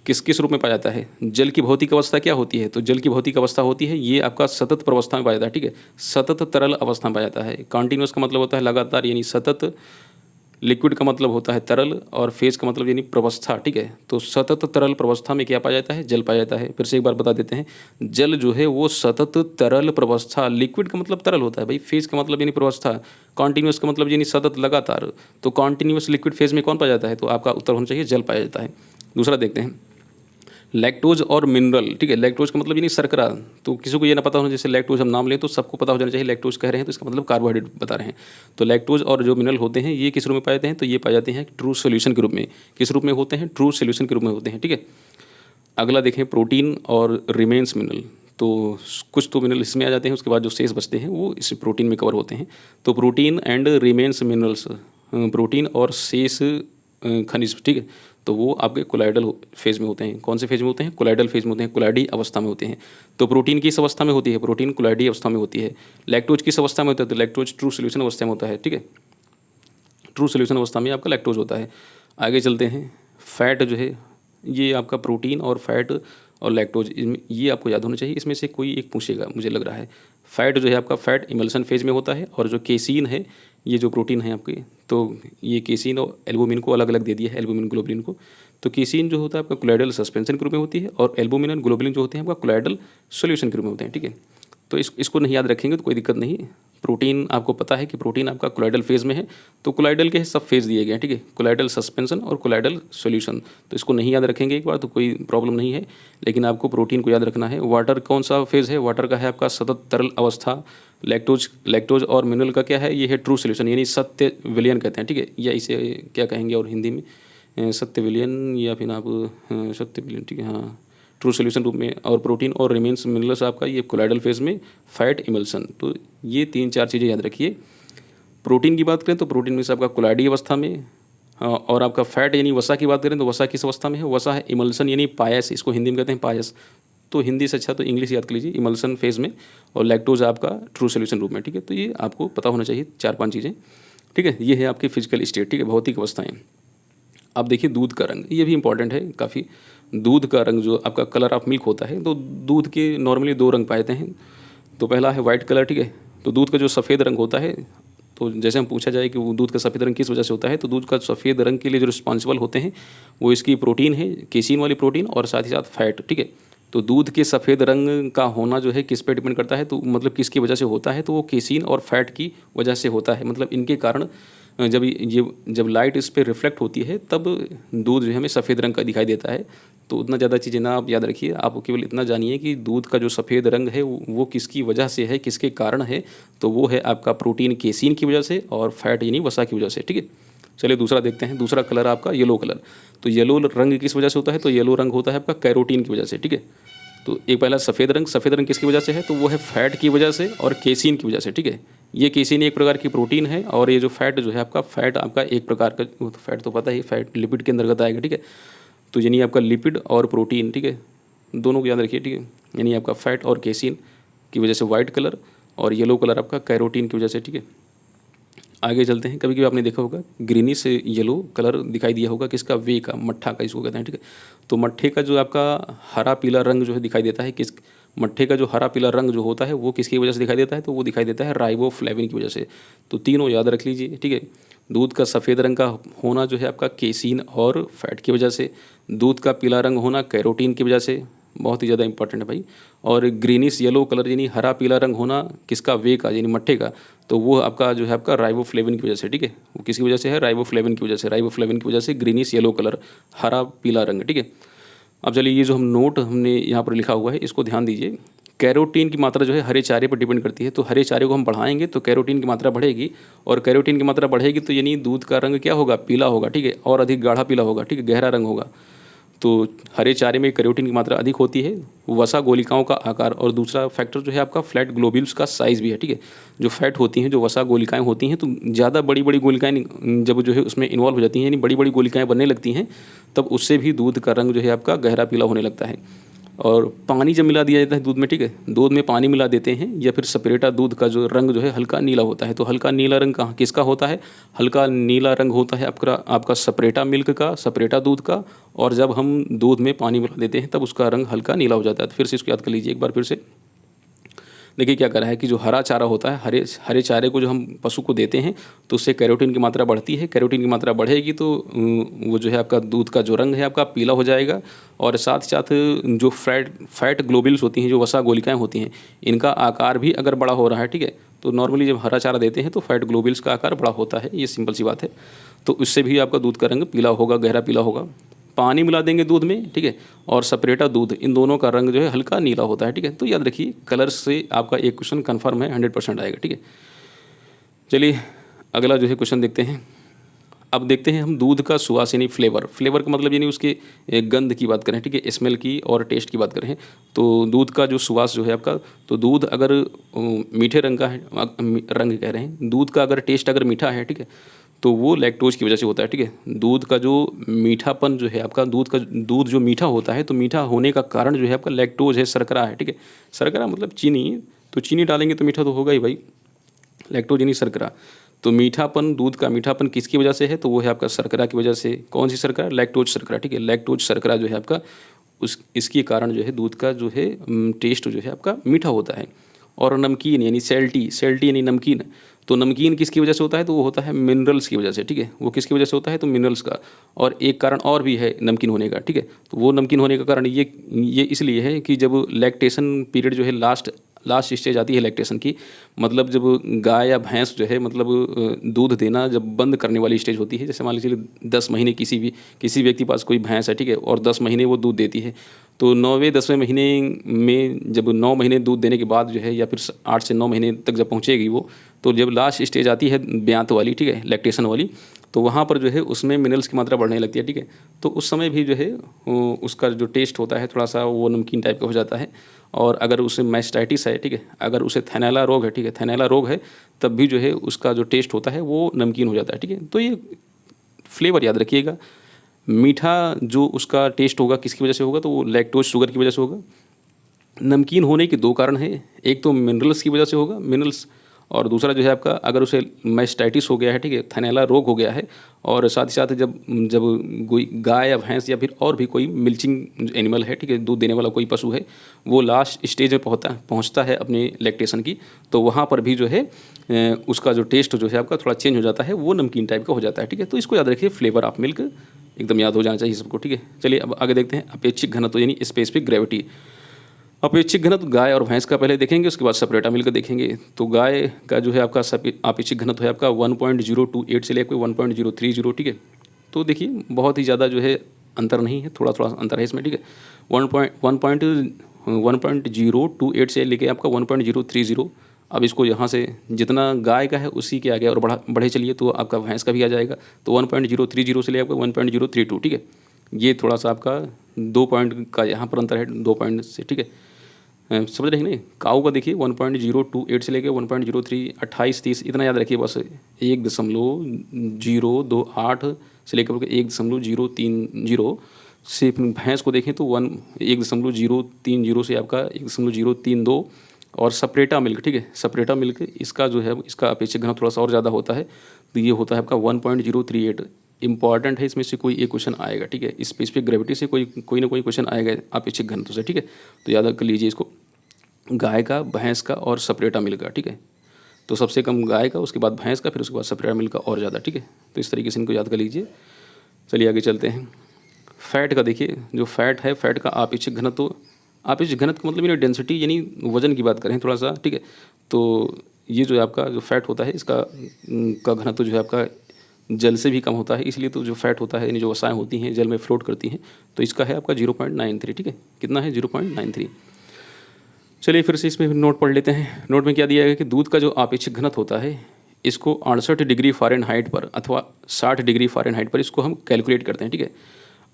किस किस रूप में पाया जाता है? जल की भौतिक अवस्था क्या होती है? तो जल की भौतिक अवस्था होती है ये आपका सतत प्रवस्था में पाया जाता है, ठीक है, सतत तरल अवस्था में पाया जाता है। कॉन्टिन्यूस का मतलब होता है लगातार यानी सतत, लिक्विड का मतलब होता है तरल, और फेज का मतलब यानी प्रवस्था, ठीक है। तो सतत तरल प्रवस्था में क्या पाया जाता है? जल पाया जाता है। फिर से एक बार बता देते हैं, जल जो है वो सतत तरल प्रवस्था, लिक्विड का मतलब तरल होता है भाई, फेज का मतलब यानी प्रवस्था, कॉन्टिन्यूस का मतलब यानी सतत लगातार। तो कॉन्टिन्यूस लिक्विड फेज में कौन पाया जाता है? तो आपका उत्तर होना चाहिए जल पाया जाता है। दूसरा देखते हैं, लैक्टोज और मिनरल, ठीक है। लैक्टोज का मतलब यानी शर्करा। तो किसी को ये ना पता होना, जैसे लैक्टोज हम नाम लें तो सबको पता हो जाना चाहिए लैक्टोज कह रहे हैं तो इसका मतलब कार्बोहाइड्रेट बता रहे हैं। तो लैक्टोज और जो मिनरल होते हैं ये किस रूप में पाए जाते हैं? तो ये पाए जाते हैं ट्रू सोल्यूशन के रूप में। किस रूप में होते हैं? ट्रू सोल्यूशन के रूप में होते हैं, ठीक है। अगला देखें, प्रोटीन और रिमेन्स मिनरल। तो कुछ तो मिनरल इसमें आ जाते हैं, उसके बाद जो शेष बचते हैं वो इस प्रोटीन में कवर होते हैं। तो protein and remains minerals, protein और शेष खनिज, ठीक है, तो वो आपके कोलाइडल फेज में होते हैं। कौन से फेज में होते हैं? कोलाइडल फेज में होते हैं, कोलाइडी अवस्था में होते हैं। तो प्रोटीन किस अवस्था में होती है? प्रोटीन कोलाइडी अवस्था में होती है। लैक्टोज किस अवस्था में होता है? तो लैक्टोज ट्रू सोल्यूशन अवस्था में होता है, ठीक है। ट्रू सोल्यूशन अवस्था में आपका लैक्टोज होता है। आगे चलते हैं, फैट जो है ये आपका प्रोटीन और फैट और लैक्टोज, ये आपको याद होना चाहिए, इसमें से कोई एक पूछेगा मुझे लग रहा है। फैट जो है आपका फैट इमल्सन फेज में होता है, और जो केसीन है ये जो प्रोटीन है आपके, तो ये केसीन और एल्बुमिन को अलग अलग दे दिया है, एल्बुमिन ग्लोबुलिन को। तो केसीन जो होता है आपका कोलाइडल सस्पेंशन के रूप में होती है, और एल्बुमिन और ग्लोबुलिन जो होते हैं आपका कोलाइडल सॉल्यूशन के रूप में होते हैं, ठीक है। तो इसको नहीं याद रखेंगे तो कोई दिक्कत नहीं। प्रोटीन आपको पता है कि प्रोटीन आपका कोलाइडल फेज में है, तो कोलाइडल के सब फेज दिए गए हैं, ठीक है, कोलाइडल सस्पेंशन और कोलाइडल सॉल्यूशन। तो इसको नहीं याद रखेंगे एक बार तो कोई प्रॉब्लम नहीं है, लेकिन आपको प्रोटीन को याद रखना है। वाटर कौन सा फेज है? वाटर का है आपका सतत तरल अवस्था। लैक्टोज और मिनरल का क्या है? ये है ट्रू सोल्यूशन यानी सत्य विलयन कहते हैं, ठीक है, या इसे क्या कहेंगे और हिंदी में सत्य विलयन, या फिर आप सत्य विलयन, ठीक है, हाँ, ट्रू सोल्यूशन रूप में। और प्रोटीन और रिमेन्स मिनरल्स आपका ये कोलाइडल फेज में, फैट इमल्सन। तो ये 3-4 चीज़ें याद रखिए। प्रोटीन की बात करें तो प्रोटीन में से आपका कोलाइडी अवस्था में, और आपका फैट यानी वसा की बात करें तो वसा किस अवस्था में है? वसा है इमल्सन यानी पायस, इसको हिंदी में कहते हैं पायस। तो हिंदी से अच्छा तो इंग्लिश याद कर लीजिए, इमल्सन फेज में, और लैक्टोज आपका ट्रू सोल्यूशन रूप में, ठीक है। तो ये आपको पता होना चाहिए 4-5 चीज़ें, ठीक है। ये है आपकी फिजिकल स्टेट, ठीक है, भौतिक अवस्थाएँ। अब देखिए दूध का रंग, ये भी इंपॉर्टेंट है काफ़ी। दूध का रंग जो आपका कलर ऑफ मिल्क होता है, तो दूध के नॉर्मली 2 रंग पाए जाते हैं। तो पहला है वाइट कलर, ठीक है। तो दूध का जो सफ़ेद रंग होता है, तो जैसे हम पूछा जाए कि वो दूध का सफ़ेद रंग किस वजह से होता है, तो दूध का सफ़ेद रंग के लिए जो रिस्पॉन्सिबल होते हैं वो इसकी प्रोटीन है, केसीन वाली प्रोटीन, और साथ ही साथ फैट, ठीक है। तो दूध के सफ़ेद रंग का होना जो है किस पे डिपेंड करता है? तो मतलब किसकी वजह से होता है? तो वो केसीन और फैट की वजह से होता है। मतलब इनके कारण जब लाइट इस पर रिफ्लेक्ट होती है तब दूध जो है हमें सफ़ेद रंग का दिखाई देता है। तो उतना ज़्यादा चीज़ें ना आप याद रखिए, आप केवल इतना जानिए कि दूध का जो सफ़ेद रंग है वो किसकी वजह से है, किसके कारण है। तो वो है आपका प्रोटीन केसीन की वजह से, और फैट यानी वसा की वजह से, ठीक है। चलिए दूसरा देखते हैं। दूसरा कलर आपका येलो कलर। तो येलो रंग किस वजह से होता है? तो येलो रंग होता है आपका कैरोटीन की वजह से, ठीक है। तो एक पहला सफ़ेद रंग किसकी वजह से है? तो वो है फैट की वजह से और केसीन की वजह से, ठीक है। ये केसीन एक प्रकार की प्रोटीन है, और ये जो फैट जो है आपका, फैट आपका एक प्रकार का, वो तो फैट तो पता ही, फैट लिपिड के अंतर्गत आएगा, ठीक है। तो यानी आपका लिपिड और प्रोटीन, ठीक है, दोनों को याद रखिए, ठीक है। यानी आपका फैट और केसीन की वजह से वाइट कलर, और येलो कलर आपका कैरोटीन की वजह से, ठीक है। आगे चलते हैं। कभी कभी आपने देखा होगा ग्रीनिश येलो कलर दिखाई दिया होगा, किसका? वे का, मट्ठा का इसको कहते हैं, ठीक है। तो मट्ठे का जो आपका हरा पीला रंग जो है दिखाई देता है, किस मट्ठे का जो हरा पीला रंग जो होता है वो किसकी वजह से दिखाई देता है? तो वो दिखाई देता है राइबोफ्लेविन की वजह से। तो तीनों याद रख लीजिए, ठीक है। दूध का सफ़ेद रंग का होना जो है आपका केसीन और फैट की वजह से, दूध का पीला रंग होना कैरोटीन की वजह से, बहुत ही ज़्यादा इंपॉर्टेंट है भाई। और ग्रीनिश येलो कलर यानी हरा पीला रंग होना किसका? वे का, यानी मट्ठे का। तो वो आपका जो है आपका राइबोफ्लेविन की वजह से, ठीक है। वो किसकी वजह से है? राइबोफ्लेविन की वजह से। राइबोफ्लेविन की वजह से ग्रीनिश येलो कलर, हरा पीला रंग, ठीक है। अब चलिए ये जो हम नोट हमने यहाँ पर लिखा हुआ है इसको ध्यान दीजिए। कैरोटीन की मात्रा जो है हरे चारे पर डिपेंड करती है। तो हरे चारे को हम बढ़ाएंगे तो कैरोटीन की मात्रा बढ़ेगी, और कैरोटीन की मात्रा बढ़ेगी तो यानी दूध का रंग क्या होगा? पीला होगा, ठीक है, और अधिक गाढ़ा पीला होगा, ठीक है, गहरा रंग होगा। तो हरे चारे में कैरोटीन की मात्रा अधिक होती है। वसा गोलिकाओं का आकार, और दूसरा फैक्टर जो है आपका फ्लैट ग्लोब्यूल्स का साइज़ भी है, ठीक है। जो फैट होती हैं, जो वसा गोलिकाएं होती हैं, तो ज़्यादा बड़ी बड़ी गोलिकाएं जब जो है उसमें इन्वॉल्व हो जाती हैं, यानी बड़ी बड़ी गोलिकाएं बनने लगती हैं, तब उससे भी दूध का रंग जो है आपका गहरा पीला होने लगता है। और पानी जब मिला दिया जाता है दूध में, ठीक है, दूध में पानी मिला देते हैं या फिर सेपरेटा दूध का जो रंग जो है हल्का नीला होता है। तो हल्का नीला रंग कहाँ किसका होता है? हल्का नीला रंग होता है आपका सेपरेटा मिल्क का, सेपरेटा दूध का। और जब हम दूध में पानी मिला देते हैं तब उसका रंग हल्का नीला हो जाता है। तो फिर से इसको याद कर लीजिए एक बार फिर से। देखिए क्या करा है कि जो हरा चारा होता है, हरे हरे चारे को जो हम पशु को देते हैं तो उससे कैरोटीन की मात्रा बढ़ती है। कैरोटीन की मात्रा बढ़ेगी तो वो जो है आपका दूध का जो रंग है आपका पीला हो जाएगा। और साथ साथ जो फैट ग्लोबिल्स होती हैं, जो वसा गोलिकाएं होती हैं, इनका आकार भी अगर बड़ा हो रहा है, ठीक है, तो नॉर्मली जब हरा चारा देते हैं तो फैट ग्लोबिल्स का आकार बड़ा होता है। ये सिंपल सी बात है। तो इससे भी आपका दूध का रंग पीला होगा, गहरा पीला होगा। पानी मिला देंगे दूध में, ठीक है, और सेपरेटा दूध, इन दोनों का रंग जो है हल्का नीला होता है, ठीक है। तो याद रखिए कलर से आपका एक क्वेश्चन कन्फर्म है, 100% आएगा, ठीक है। चलिए अगला जो है क्वेश्चन देखते हैं। अब देखते हैं हम दूध का सुवास यानी फ्लेवर। फ्लेवर का मतलब यानी उसके गंध की बात करें, ठीक है, स्मेल की और टेस्ट की बात करें तो दूध का जो सुवास जो है आपका, तो दूध अगर मीठे रंग का है, रंग कह रहे हैं, दूध का अगर टेस्ट अगर मीठा है, ठीक है, तो वो लैक्टोज की वजह से होता है, ठीक है। दूध का जो मीठापन जो है आपका, दूध जो मीठा होता है, तो मीठा होने का कारण जो है आपका लैक्टोज है, शर्करा है, ठीक है। शर्करा मतलब चीनी, तो चीनी डालेंगे तो मीठा तो होगा ही भाई, लैक्टोज यानी शर्करा। तो मीठापन, दूध का मीठापन किसकी वजह से है? तो वो है आपका शर्करा की वजह से। कौन सी शर्करा? लैक्टोज शर्करा, ठीक है। लैक्टोज शर्करा जो है आपका इसके कारण जो है दूध का जो है टेस्ट जो है आपका मीठा होता है। और नमकीन यानी सैल्टी, सैल्टी यानी नमकीन, तो नमकीन किसकी वजह से होता है? तो वो होता है मिनरल्स की वजह से, ठीक है। वो किसकी वजह से होता है? तो मिनरल्स का। और एक कारण और भी है नमकीन होने का, ठीक है। तो वो नमकीन होने का कारण ये इसलिए है कि जब लैक्टेशन पीरियड जो है लास्ट स्टेज आती है लैक्टेशन की, मतलब जब गाय या भैंस जो है मतलब दूध देना जब बंद करने वाली स्टेज होती है, जैसे मान लीजिए 10 महीने किसी व्यक्ति पास कोई भैंस है, ठीक है, और 10 महीने वो दूध देती है, तो 9वें 10वें महीने में जब 9 महीने दूध देने के बाद जो है या फिर 8 से 9 महीने तक जब पहुँचेगी वो, तो जब लास्ट स्टेज आती है ब्यात वाली, ठीक है, लैक्टेशन वाली, तो वहाँ पर जो है उसमें मिनरल्स की मात्रा बढ़ने लगती है, ठीक है। तो उस समय भी जो है उसका जो टेस्ट होता है थोड़ा सा वो नमकीन टाइप का हो जाता है। और अगर उसे मैस्टाइटिस है, ठीक है, अगर उसे थैलेला रोग है, ठीक है, थैलेला रोग है, तब भी जो है उसका जो टेस्ट होता है वो नमकीन हो जाता है, ठीक है। तो ये फ्लेवर याद रखिएगा। मीठा जो उसका टेस्ट होगा किसकी वजह से होगा? तो वो लैक्टोज शुगर की वजह से होगा। नमकीन होने के दो कारण हैं, एक तो मिनरल्स की वजह से होगा, मिनरल्स, और दूसरा जो है आपका अगर उसे मैस्टाइटिस हो गया है, ठीक है, थैलेला रोग हो गया है, और साथ ही साथ जब जब कोई गाय या भैंस या फिर और भी कोई मिल्चिंग एनिमल है, ठीक है, दूध देने वाला कोई पशु है, वो लास्ट स्टेज में पहुंचता है अपने लैक्टेशन की, तो वहाँ पर भी जो है उसका जो टेस्ट जो है आपका थोड़ा चेंज हो जाता है, वो नमकीन टाइप का हो जाता है, ठीक है। तो इसको याद रखिए, फ्लेवर ऑफ मिल्क एकदम याद हो जाना चाहिए सबको, ठीक है। चलिए अब आगे देखते हैं अपेक्षिक घनत्व यानी स्पेसिफिक ग्रेविटी। अपेक्षिक घनत्व गाय और भैंस का पहले देखेंगे, उसके बाद सेपरेटा मिलकर देखेंगे। तो गाय का जो है आपका अपेक्षिक घनत्व है आपका 1.028 से लेकर 1.030, ठीक है। तो देखिए बहुत ही ज़्यादा जो है अंतर नहीं है, थोड़ा थोड़ा अंतर है इसमें, ठीक है। 1.028 से लेके आपका 1.030। अब इसको यहाँ से जितना गाय का है उसी के आगे और बढ़े चलिए तो आपका भैंस का भी आ जाएगा। तो 1.030 से ले आपका 1.032, ठीक है। ये थोड़ा सा आपका 2 पॉइंट का यहाँ पर अंतर है, 2 पॉइंट से, ठीक है। समझ रहे हैं नहीं? काऊ का देखिए 1.028 से लेके 1.03, 28, 30 इतना याद रखिए बस। 1.028 से लेकर 1.030 से भैंस को देखें तो 1.030 से आपका 1.032। और सपरेटा मिल्क, ठीक है, सपरेटा मिल्क इसका जो है इसका अपेक्षिक घनत्व थोड़ा सा और ज़्यादा होता है, तो ये होता है आपका 1.038। इंपॉर्टेंट है, इसमें से कोई एक क्वेश्चन आएगा, ठीक है, स्पेसिफिक ग्रेविटी से कोई ना कोई क्वेश्चन आएगा अपेक्षिक घनत्व से, ठीक है। तो याद कर लीजिए इसको, गाय का, भैंस का और सपरेटा मिल्क का, ठीक है। तो सबसे कम गाय का, उसके बाद भैंस का, फिर उसके बाद सपरेटा मिल्क का और ज़्यादा, ठीक है। तो इस तरीके से इनको याद कर लीजिए। चलिए आगे चलते हैं। फैट का देखिए, जो फैट है, फैट का अपेक्षिक घनत्व, अपेक्षिक घनत्व का मतलब यानी डेंसिटी यानी वजन की बात करें थोड़ा सा, ठीक है। तो ये जो है आपका जो फैट होता है इसका घनत्व जो है आपका जल से भी कम होता है, इसलिए तो जो फैट होता है यानी जो वसाएँ होती हैं जल में फ्लोट करती हैं, तो इसका है आपका 0.93, ठीक है। कितना है? 0.93। चलिए फिर से इसमें नोट पढ़ लेते हैं। नोट में क्या दिया है कि दूध का जो अपेक्षिक घनत्व होता है इसको 68 डिग्री फ़ारेनहाइट पर अथवा 60 डिग्री फ़ारेनहाइट पर इसको हम कैलकुलेट करते हैं, ठीक है।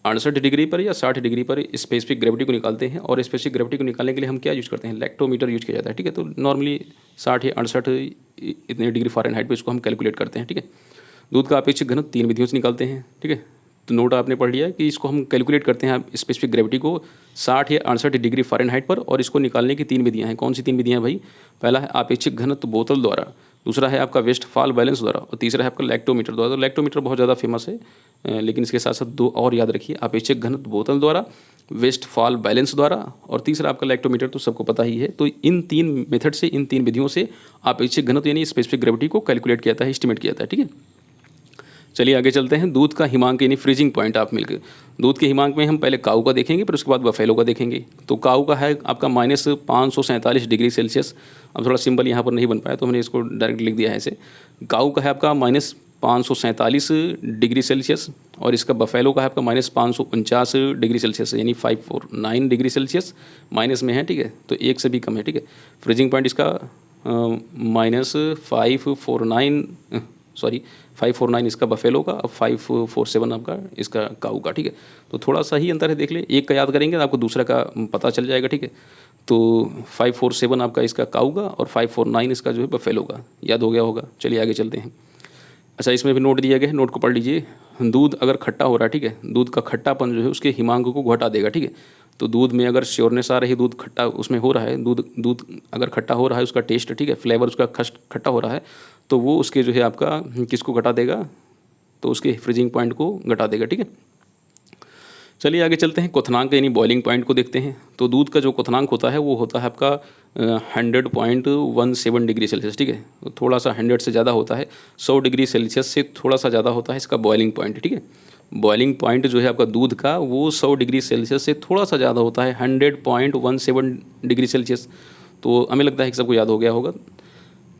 68 डिग्री पर या 60 डिग्री पर स्पेसिफिक ग्रेविटी को निकालते हैं, और स्पेसिफिक ग्रेविटी को निकालने के लिए हम क्या यूज़ करते हैं? लैक्टोमीटर यूज़ किया जाता है, ठीक है। तो नॉर्मली 60 या 68 इतने डिग्री फ़ारेनहाइट पर इसको हम कैलकुलेट करते हैं, ठीक है। दूध का अपेक्षिक घनत्व 3 विधियों से निकालते हैं, ठीक है। तो नोट आपने पढ़ लिया कि इसको हम कैलकुलेट करते हैं स्पेसिफिक ग्रेविटी को 60 या 68 डिग्री फ़ारेनहाइट पर, और इसको निकालने की 3 विधियाँ हैं। कौन सी 3 विधियाँ भाई? पहला है आपेक्षिक घनत्व बोतल द्वारा, दूसरा है आपका वेस्टफॉल बैलेंस द्वारा, और तीसरा है आपका लैक्टोमीटर द्वारा। तो लैक्टोमीटर बहुत ज़्यादा फेमस है, लेकिन इसके साथ साथ 2 और याद रखिए, आपेक्षिक घनत्व बोतल द्वारा, वेस्टफॉल बैलेंस द्वारा, और तीसरा आपका लैक्टोमीटर, तो सबको पता ही है। तो इन 3 मेथड से, इन 3 विधियों से आपेक्षिक घनत्व यानी स्पेसिफिक ग्रेविटी को कैलकुलेट किया जाता है, एस्टिमेट किया जाता है। ठीक है, चलिए आगे चलते हैं। दूध का हिमांक यानी फ्रीजिंग पॉइंट ऑफ मिल्क। दूध के हिमांक में हम पहले काऊ का देखेंगे, फिर उसके बाद बफेलो का देखेंगे। तो काऊ का है आपका -547 डिग्री सेल्सियस। अब थोड़ा सिंबल यहाँ पर नहीं बन पाया तो हमने इसको डायरेक्ट लिख दिया है ऐसे। काऊ का है आपका -547 डिग्री सेल्सियस, और इसका बफेलो का है आपका -549 डिग्री सेल्सियस, यानी 549 डिग्री सेल्सियस माइनस में है। ठीक है, तो एक से भी कम है। ठीक है, फ्रीजिंग पॉइंट इसका -549 इसका बफेलो का, अब 547 आपका इसका काऊ का। ठीक है, तो थोड़ा सा ही अंतर है, देख ले, एक का याद करेंगे तो आपको दूसरा का पता चल जाएगा। ठीक है, तो 547 आपका इसका काऊ का और 549 इसका जो है बफेलो का, याद हो गया होगा। चलिए आगे चलते हैं। अच्छा, इसमें भी नोट दिया गया है, नोट को पढ़ लीजिए। दूध अगर खट्टा हो रहा है, ठीक है, दूध का खट्टापन जो है उसके हिमांक को घटा देगा। ठीक है, तो दूध में अगर श्योरनेस आ रही, दूध खट्टा उसमें हो रहा है, दूध अगर खट्टा हो रहा है, उसका टेस्ट, ठीक है, फ्लेवर उसका खट्टा हो रहा है, तो वो उसके जो है आपका किसको घटा देगा? तो उसके फ्रीजिंग पॉइंट को घटा देगा। ठीक है, चलिए आगे चलते हैं। क्वथनांक यानी बॉइलिंग पॉइंट को देखते हैं। तो दूध का जो क्वथनांक होता है वो होता है आपका 100.17 डिग्री सेल्सियस। ठीक है, तो थोड़ा सा 100 से ज़्यादा होता है, 100 डिग्री सेल्सियस से थोड़ा सा ज़्यादा होता है इसका बॉइलिंग पॉइंट। ठीक है, बॉइलिंग पॉइंट जो है आपका दूध का वो 100 डिग्री सेल्सियस से थोड़ा सा ज़्यादा होता है, 100.17 डिग्री सेल्सियस। तो हमें लगता है कि सबको याद हो गया होगा।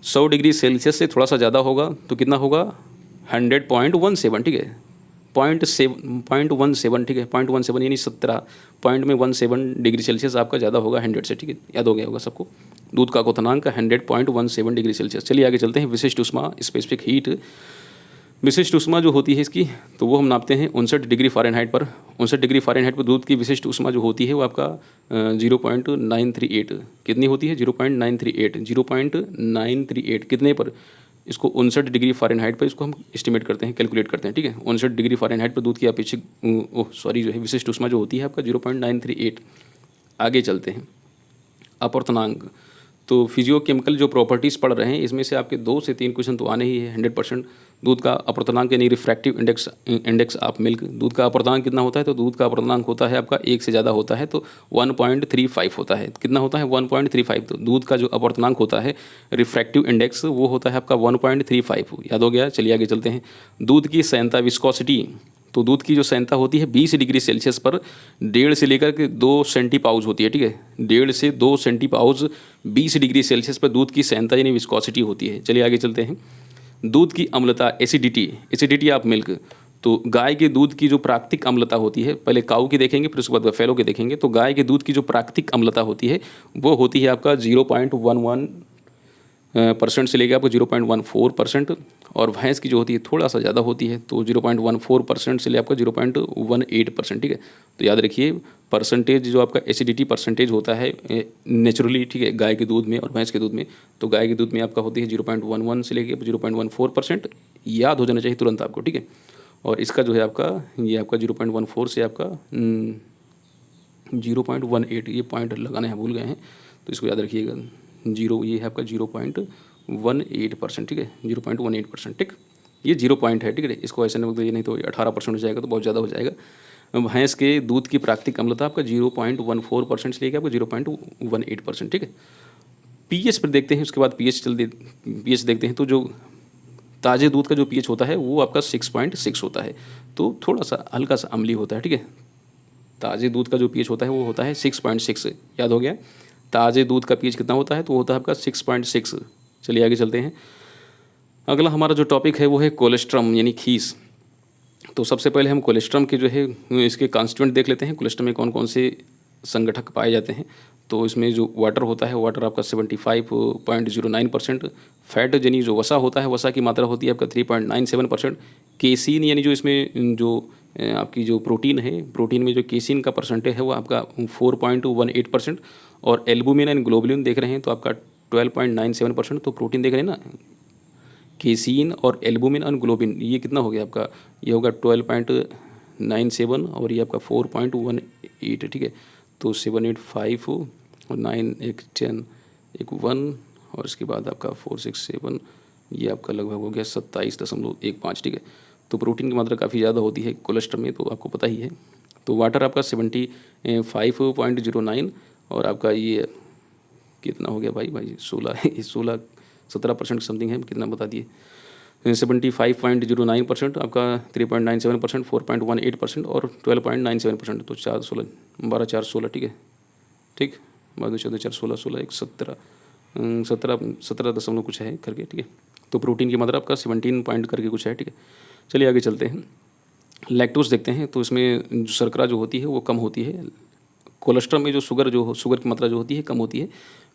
100 डिग्री सेल्सियस से थोड़ा सा ज़्यादा होगा तो कितना होगा? 100.17। ठीक है, 0.17। ठीक है, 0.17 यानी 17 पॉइंट में 17 डिग्री सेल्सियस आपका ज़्यादा होगा 100 से। ठीक है, याद हो गया होगा सबको। दूध का क्वथनांक 100.17 डिग्री सेल्सियस। चलिए आगे चलते हैं। विशिष्ट ऊष्मा, स्पेसिफिक हीट। विशिष्ट ऊष्मा जो होती है इसकी, तो वो हम नापते हैं 59 डिग्री फ़ारेनहाइट पर। 59 डिग्री फ़ारेनहाइट पर दूध की विशिष्ट ऊष्मा जो होती है वो आपका 0.938 कितनी होती है? 0.938 कितने पर? इसको 59 डिग्री फ़ारेनहाइट पर इसको हम एस्टिमेट करते हैं, कैलकुलेट करते हैं। ठीक है, 59 डिग्री फ़ारेनहाइट पर दूध की अपेक्षित जो है विशिष्ट ऊष्मा जो होती है आपका 0.938। आगे चलते हैं। अपवर्तनांक। तो फिजियोकेमिकल जो प्रॉपर्टीज़ पढ़ रहे हैं इसमें से आपके 2 से 3 क्वेश्चन तो आने ही है 100%। दूध का अपवर्तनांक यानी रिफ्रैक्टिव इंडेक्स ऑफ मिल्क। दूध का अपवर्तनांक कितना होता है? तो दूध का अपवर्तनांक होता है आपका 1 से ज़्यादा होता है तो 1.35 होता है। कितना होता है? 1.35। तो दूध का जो अपवर्तनांक होता है रिफ्रैक्टिव इंडेक्स वो होता है आपका 1.35। याद हो गया? चलिए आगे चलते हैं। दूध की सांद्रता विस्कोसिटी। तो दूध की जो सांद्रता होती है 20 डिग्री सेल्सियस पर 1.5 से लेकर के 2 सेंटीपाउज होती है। ठीक है, 1.5 से 2 सेंटीपाउज 20 डिग्री सेल्सियस पर दूध की सांद्रता यानी विस्कोसिटी होती है। चलिए आगे चलते हैं। दूध की अम्लता, एसिडिटी ऑफ मिल्क। तो गाय के दूध की जो प्राकृतिक अम्लता होती है, पहले काऊ की देखेंगे फिर उसके बाद बफेलो की देखेंगे। तो गाय के दूध की जो प्राकृतिक अम्लता होती है वो होती है आपका 0.11% से लेकर आपको 0.14%, और भैंस की जो होती है थोड़ा सा ज़्यादा होती है तो 0.14% से ले आपका 0.18%। ठीक है, तो याद रखिए परसेंटेज जो आपका एसिडिटी परसेंटेज होता है नेचुरली, ठीक है, गाय के दूध में और भैंस के दूध में, तो गाय के दूध में आपका होती है 0.11 से लेकर 0.14%। याद हो जाना चाहिए तुरंत आपको। ठीक है, और इसका जो है आपका ये आपका 0.14 से आपका 0.18, ये पॉइंट लगाना है, भूल गए हैं तो इसको याद रखिएगा। ये है आपका 0.18%। ठीक है, 0.18%। ठीक, ये 0 पॉइंट है। ठीक है, इसको ऐसे नहीं तो 18% हो जाएगा तो बहुत ज़्यादा हो जाएगा। भैंस के दूध की प्राकृतिक अम्लता आपका 0.14% से लेकर आपको 0.18%। ठीक है, पीएच पर देखते हैं, उसके बाद पीएच देखते हैं। तो जो ताज़े दूध का जो पीएच होता है वो आपका 6.6 होता है, तो थोड़ा सा हल्का सा अम्लीय होता है। ठीक है, ताज़े दूध का जो पीएच होता है वो होता है 6.6। याद हो गया? ताज़े दूध का पीएच कितना होता है? तो होता है आपका 6.6। चलिए आगे चलते हैं। अगला हमारा जो टॉपिक है वो है कोलेस्ट्रम यानी खीस। तो सबसे पहले हम कोलेस्ट्रम के जो है इसके कॉन्स्टिट्यूएंट देख लेते हैं। कोलेस्ट्रम में कौन कौन से संगठक पाए जाते हैं। तो इसमें जो वाटर होता है, वाटर आपका 75.09%। फैट यानी जो वसा होता है, वसा की मात्रा होती है आपका 3.97%। केसीन यानी जो इसमें जो आपकी जो प्रोटीन है, प्रोटीन में जो केसीन का परसेंटेज है वो आपका 4.18%। और एल्बुमिन एंड ग्लोबुलिन देख रहे हैं तो आपका 12.97%। तो प्रोटीन देख रहे हैं ना, केसीन और एल्बुमिन और ग्लोबिन, ये कितना हो गया आपका? ये होगा 3.97 और ये आपका 4.18 है, ठीक है। तो 7 8 5 और 9 एक 10 एक 1 और इसके बाद आपका 4 6 7 ये आपका लगभग हो गया 27.15, ठीक है। तो प्रोटीन की मात्रा काफ़ी ज़्यादा होती है कोलेस्ट्रॉल में, तो आपको पता ही है। तो वाटर आपका 75.09 और आपका ये कितना हो गया भाई 17% समथिंग है, कितना बता दिए। 75.09% आपका 3.97%, 4.18% और 12.97%, तो 4 16 12 4 16, ठीक है, ठीक। 12 14 4 16 16 1 17 दशमलव कुछ है करके, ठीक है। तो प्रोटीन की मात्रा आपका 17 पॉइंट करके कुछ है, ठीक है। चलिए आगे चलते हैं, लैक्टोज देखते हैं। तो इसमें जो शर्करा जो होती है वो कम होती है, कोलेस्ट्रॉल में जो शुगर की मात्रा जो होती है कम होती है,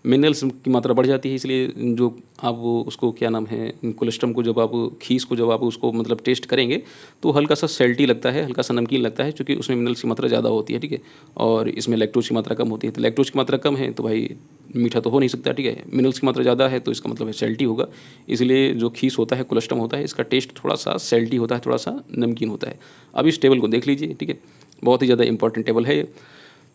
मिनरल्स की मात्रा बढ़ जाती है। इसलिए जो आप उसको क्या नाम है, कोलेस्ट्रॉल को जब आप खीस को जब आप उसको मतलब टेस्ट करेंगे तो हल्का सा सेल्टी लगता है, हल्का सा नमकीन लगता है, क्योंकि उसमें मिनरल्स की मात्रा ज़्यादा होती है, ठीक है। और इसमें लैक्टोज की मात्रा कम होती है। तो लैक्टोज की मात्रा कम है तो भाई मीठा तो हो नहीं सकता, ठीक है। मिनरल्स की मात्रा ज़्यादा है तो इसका मतलब है सेल्टी होगा। इसलिए जो खीस होता है, कोलेस्ट्रॉल होता है, इसका टेस्ट थोड़ा सा सेल्टी होता है, थोड़ा सा नमकीन होता है। अब इस टेबल को देख लीजिए, ठीक है, बहुत ही ज़्यादा इंपॉर्टेंट टेबल है।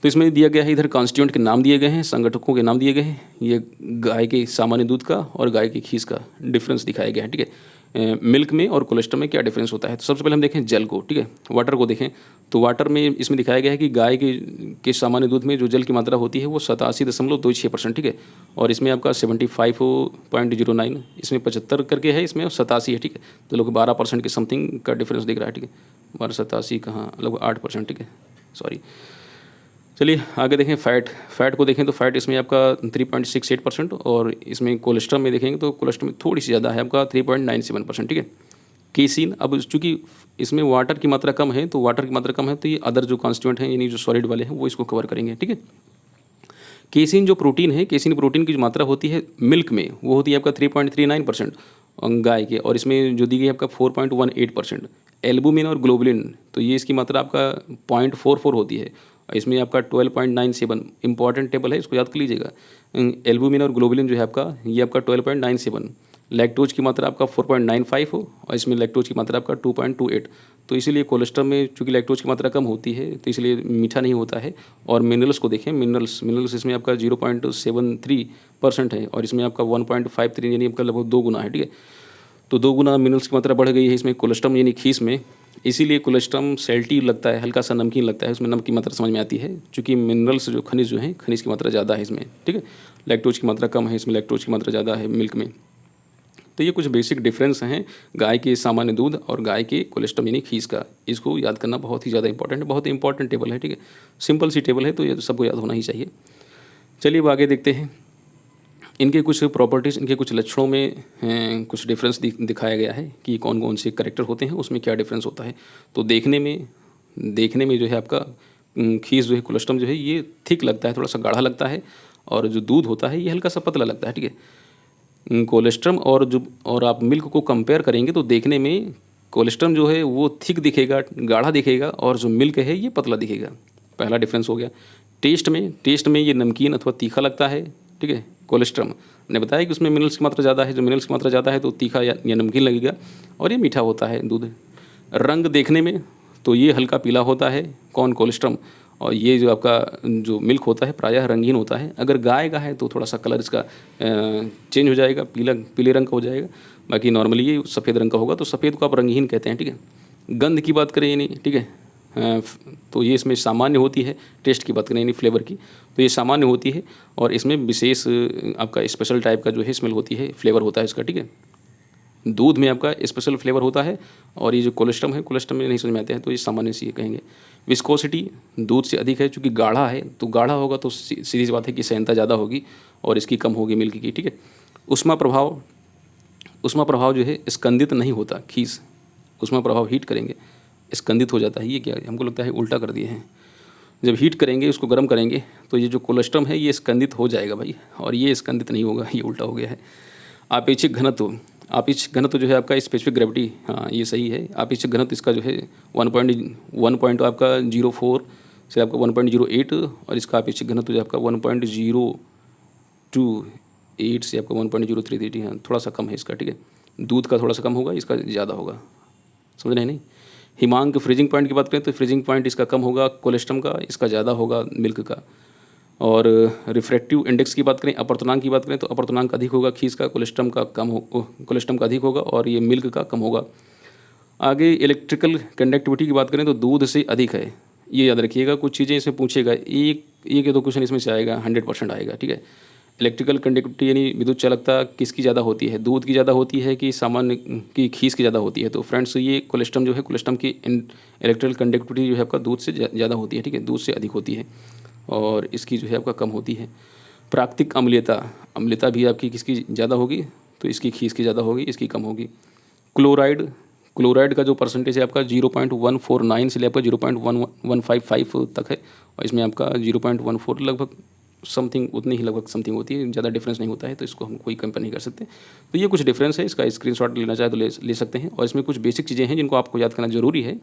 तो इसमें दिया गया है, इधर कॉन्स्टिट्यूएंट के नाम दिए गए हैं, संगठकों के नाम दिए गए हैं, ये गाय के सामान्य दूध का और गाय की खीस का डिफरेंस दिखाया गया है, ठीक है। मिल्क में और कोलेस्ट्रॉल में क्या डिफरेंस होता है। तो सबसे पहले हम देखें जल को, ठीक है, वाटर को देखें। तो वाटर में इसमें दिखाया गया है कि गाय के सामान्य दूध में जो जल की मात्रा होती है वो 87.26%, ठीक है। और इसमें आपका 75.09, इसमें 75 करके है, इसमें 87 है, ठीक है। तो लोग 12% के समथिंग का डिफरेंस दिख रहा है, ठीक है। 12 87 कहाँ, लगभग 8%, ठीक है, सॉरी। चलिए आगे देखें, फ़ैट को देखें तो फ़ैट इसमें आपका 3.68% और इसमें कोलेस्ट्रॉल में देखेंगे तो कोलेस्ट्रॉल में थोड़ी सी ज़्यादा है, आपका 3.97%, ठीक है। केसीन, अब चूँकि इसमें वाटर की मात्रा कम है, तो वाटर की मात्रा कम है तो ये अदर जो कॉन्स्टिट्यूएंट हैं, यानी जो सॉलिड वाले हैं, वो इसको कवर करेंगे, ठीक है। केसिन जो प्रोटीन है, केसिन प्रोटीन की जो मात्रा होती है मिल्क में, वो होती है आपका 3.39% गाय के, और इसमें जो दी गई है आपका 4.18%। एल्बुमिन और ग्लोबुलिन, तो ये इसकी मात्रा आपका 0.44 होती है, इसमें आपका 12.97, इंपॉर्टेंट टेबल है, इसको याद कर लीजिएगा। एल्बुमिन और ग्लोबुलिन जो है आपका, ये आपका 12.97। लैक्टोज की मात्रा आपका 4.95 हो और इसमें लैक्टोज की मात्रा आपका 2.28। तो इसीलिए कोलेस्ट्रॉल में चूँकि लैक्टोज की मात्रा कम होती है तो इसलिए मीठा नहीं होता है। और मिनरल्स को देखें, मिनरल्स इसमें आपका 0.73% है और इसमें आपका 1.53 यानी आपका लगभग 2 गुना है, ठीक है। तो 2 गुना मिनरल्स की मात्रा बढ़ गई है इसमें कोलेस्ट्रॉल यानी खीस में, इसीलिए कोलेस्ट्रॉल सेल्टी लगता है, हल्का सा नमकीन लगता है, उसमें नमक की मात्रा समझ में आती है, चूँकि मिनरल्स जो खनिज जो हैं, खनिज की मात्रा ज़्यादा है इसमें, ठीक है। लैक्टोज की मात्रा कम है, इसमें लैक्टोज की मात्रा ज़्यादा है मिल्क में। तो ये कुछ बेसिक डिफरेंस हैं गाय के सामान्य दूध और गाय के कोलेस्ट्रॉल यानी खीस का। इसको याद करना बहुत ही ज़्यादा इंपॉर्टेंट है, बहुत ही इंपॉर्टेंट टेबल है, ठीक है। सिंपल सी टेबल है तो ये सबको याद होना ही चाहिए। चलिए अब आगे देखते हैं, इनके कुछ प्रॉपर्टीज़, इनके कुछ लक्षणों में कुछ डिफरेंस दिखाया गया है कि कौन कौन से करेक्टर होते हैं, उसमें क्या डिफरेंस होता है। तो देखने में जो है आपका खीस जो है, कोलेस्ट्रॉल जो है ये थिक लगता है, थोड़ा सा गाढ़ा लगता है, और जो दूध होता है ये हल्का सा पतला लगता है, ठीक है। कोलेस्ट्रॉल और आप मिल्क को कंपेयर करेंगे तो देखने में कोलेस्ट्रॉल जो है वो थिक दिखेगा, गाढ़ा दिखेगा, और जो मिल्क है ये पतला दिखेगा। पहला डिफरेंस हो गया। टेस्ट में ये नमकीन अथवा तीखा लगता है, ठीक है। कोलेस्ट्रॉल ने बताया कि उसमें मिनरल्स की मात्रा ज़्यादा है, जो मिनरल्स की मात्रा ज़्यादा है तो तीखा या नमकीन लगेगा, और ये मीठा होता है दूध। रंग देखने में तो ये हल्का पीला होता है, कोलेस्ट्रॉल, और ये जो आपका जो मिल्क होता है प्रायः रंगीन होता है। अगर गाय का है तो थोड़ा सा कलर इसका चेंज हो जाएगा, पीले रंग का हो जाएगा, बाकी नॉर्मली ये सफ़ेद रंग का होगा, तो सफ़ेद को आप रंगीन कहते हैं, ठीक है। गंध की बात करें यानी, ठीक है, तो ये इसमें सामान्य होती है। टेस्ट की बात करें यानी फ्लेवर की, तो ये सामान्य होती है, और इसमें विशेष आपका स्पेशल टाइप का जो है स्मेल होती है, फ्लेवर होता है इसका, ठीक है। दूध में आपका स्पेशल फ्लेवर होता है, और ये जो कोलेस्ट्रॉल है, कोलेस्ट्रॉल में नहीं समझ में आते हैं, तो ये सामान्य सी कहेंगे। विस्कोसिटी दूध से अधिक है, चूँकि गाढ़ा है, तो गाढ़ा होगा तो सीधी सी बात है कि सहनता ज़्यादा होगी, और इसकी कम होगी मिल्क की, ठीक है। ऊष्मा प्रभाव जो है स्कंदित नहीं होता खीस, ऊष्मा प्रभाव हीट करेंगे स्कंदित हो जाता है। ये क्या है, हमको लगता है उल्टा कर दिए हैं। जब हीट करेंगे, उसको गर्म करेंगे, तो ये जो कोलेस्ट्रॉल है ये स्कंदित हो जाएगा भाई, और ये स्कंदित नहीं होगा, ये उल्टा हो गया है। आपेक्षिक घनत्व जो है आपका स्पेसिफिक ग्रेविटी, हाँ ये सही है। आपेक्षिक घनत्व इसका जो है 1 आपका 0.4 से आपका 1.08, और इसका आपेक्षिक घनत्व जो आपका 1.028 से आपका 1.033, हाँ थोड़ा सा कम है इसका, ठीक है। दूध का थोड़ा सा कम होगा, इसका ज़्यादा होगा, समझ रहे हैं नहीं। हिमांक फ्रीजिंग पॉइंट की बात करें तो फ्रीजिंग पॉइंट इसका कम होगा कोलेस्ट्रम का, इसका ज़्यादा होगा मिल्क का। और रिफ्रैक्टिव इंडेक्स की बात करें, अपवर्तनांक की बात करें तो अपवर्तनांक अधिक होगा खीस का, कोलेस्ट्रम का कम हो, कोलेस्ट्रम का अधिक होगा और ये मिल्क का कम होगा। आगे इलेक्ट्रिकल कंडक्टिविटी की बात करें तो दूध से अधिक है, ये याद रखिएगा। कुछ चीज़ें इसमें पूछेगा, एक या दो क्वेश्चन इसमें से आएगा, 100% आएगा, ठीक है। इलेक्ट्रिकल कंडक्टिविटी यानी विद्युत चालकता किसकी ज़्यादा होती है, दूध की ज़्यादा होती है कि सामान्य की खीस की ज़्यादा होती है? तो फ्रेंड्स ये कोलेस्ट्रम जो है, कोलेस्ट्रम की इलेक्ट्रिकल कंडक्टिविटी जो है आपका दूध से ज़्यादा होती है, ठीक है, दूध से अधिक होती है और इसकी जो है आपका कम होती है। प्राकृतिक अम्लीयता, अम्लीयता भी आपकी किसकी ज़्यादा होगी? तो इसकी खीस की ज़्यादा होगी, इसकी कम होगी। क्लोराइड, क्लोराइड का जो परसेंटेज है आपका 0.149 से लेकर 0.1155 तक है और इसमें आपका 0.14 लगभग समथिंग, उतनी ही लगभग समथिंग होती है, ज़्यादा डिफरेंस नहीं होता है, तो इसको हम कोई कंपेयर नहीं कर सकते। तो ये कुछ डिफरेंस है, इसका स्क्रीनशॉट लेना चाहे तो ले सकते हैं। और इसमें कुछ बेसिक चीज़ें हैं जिनको आपको याद करना जरूरी है।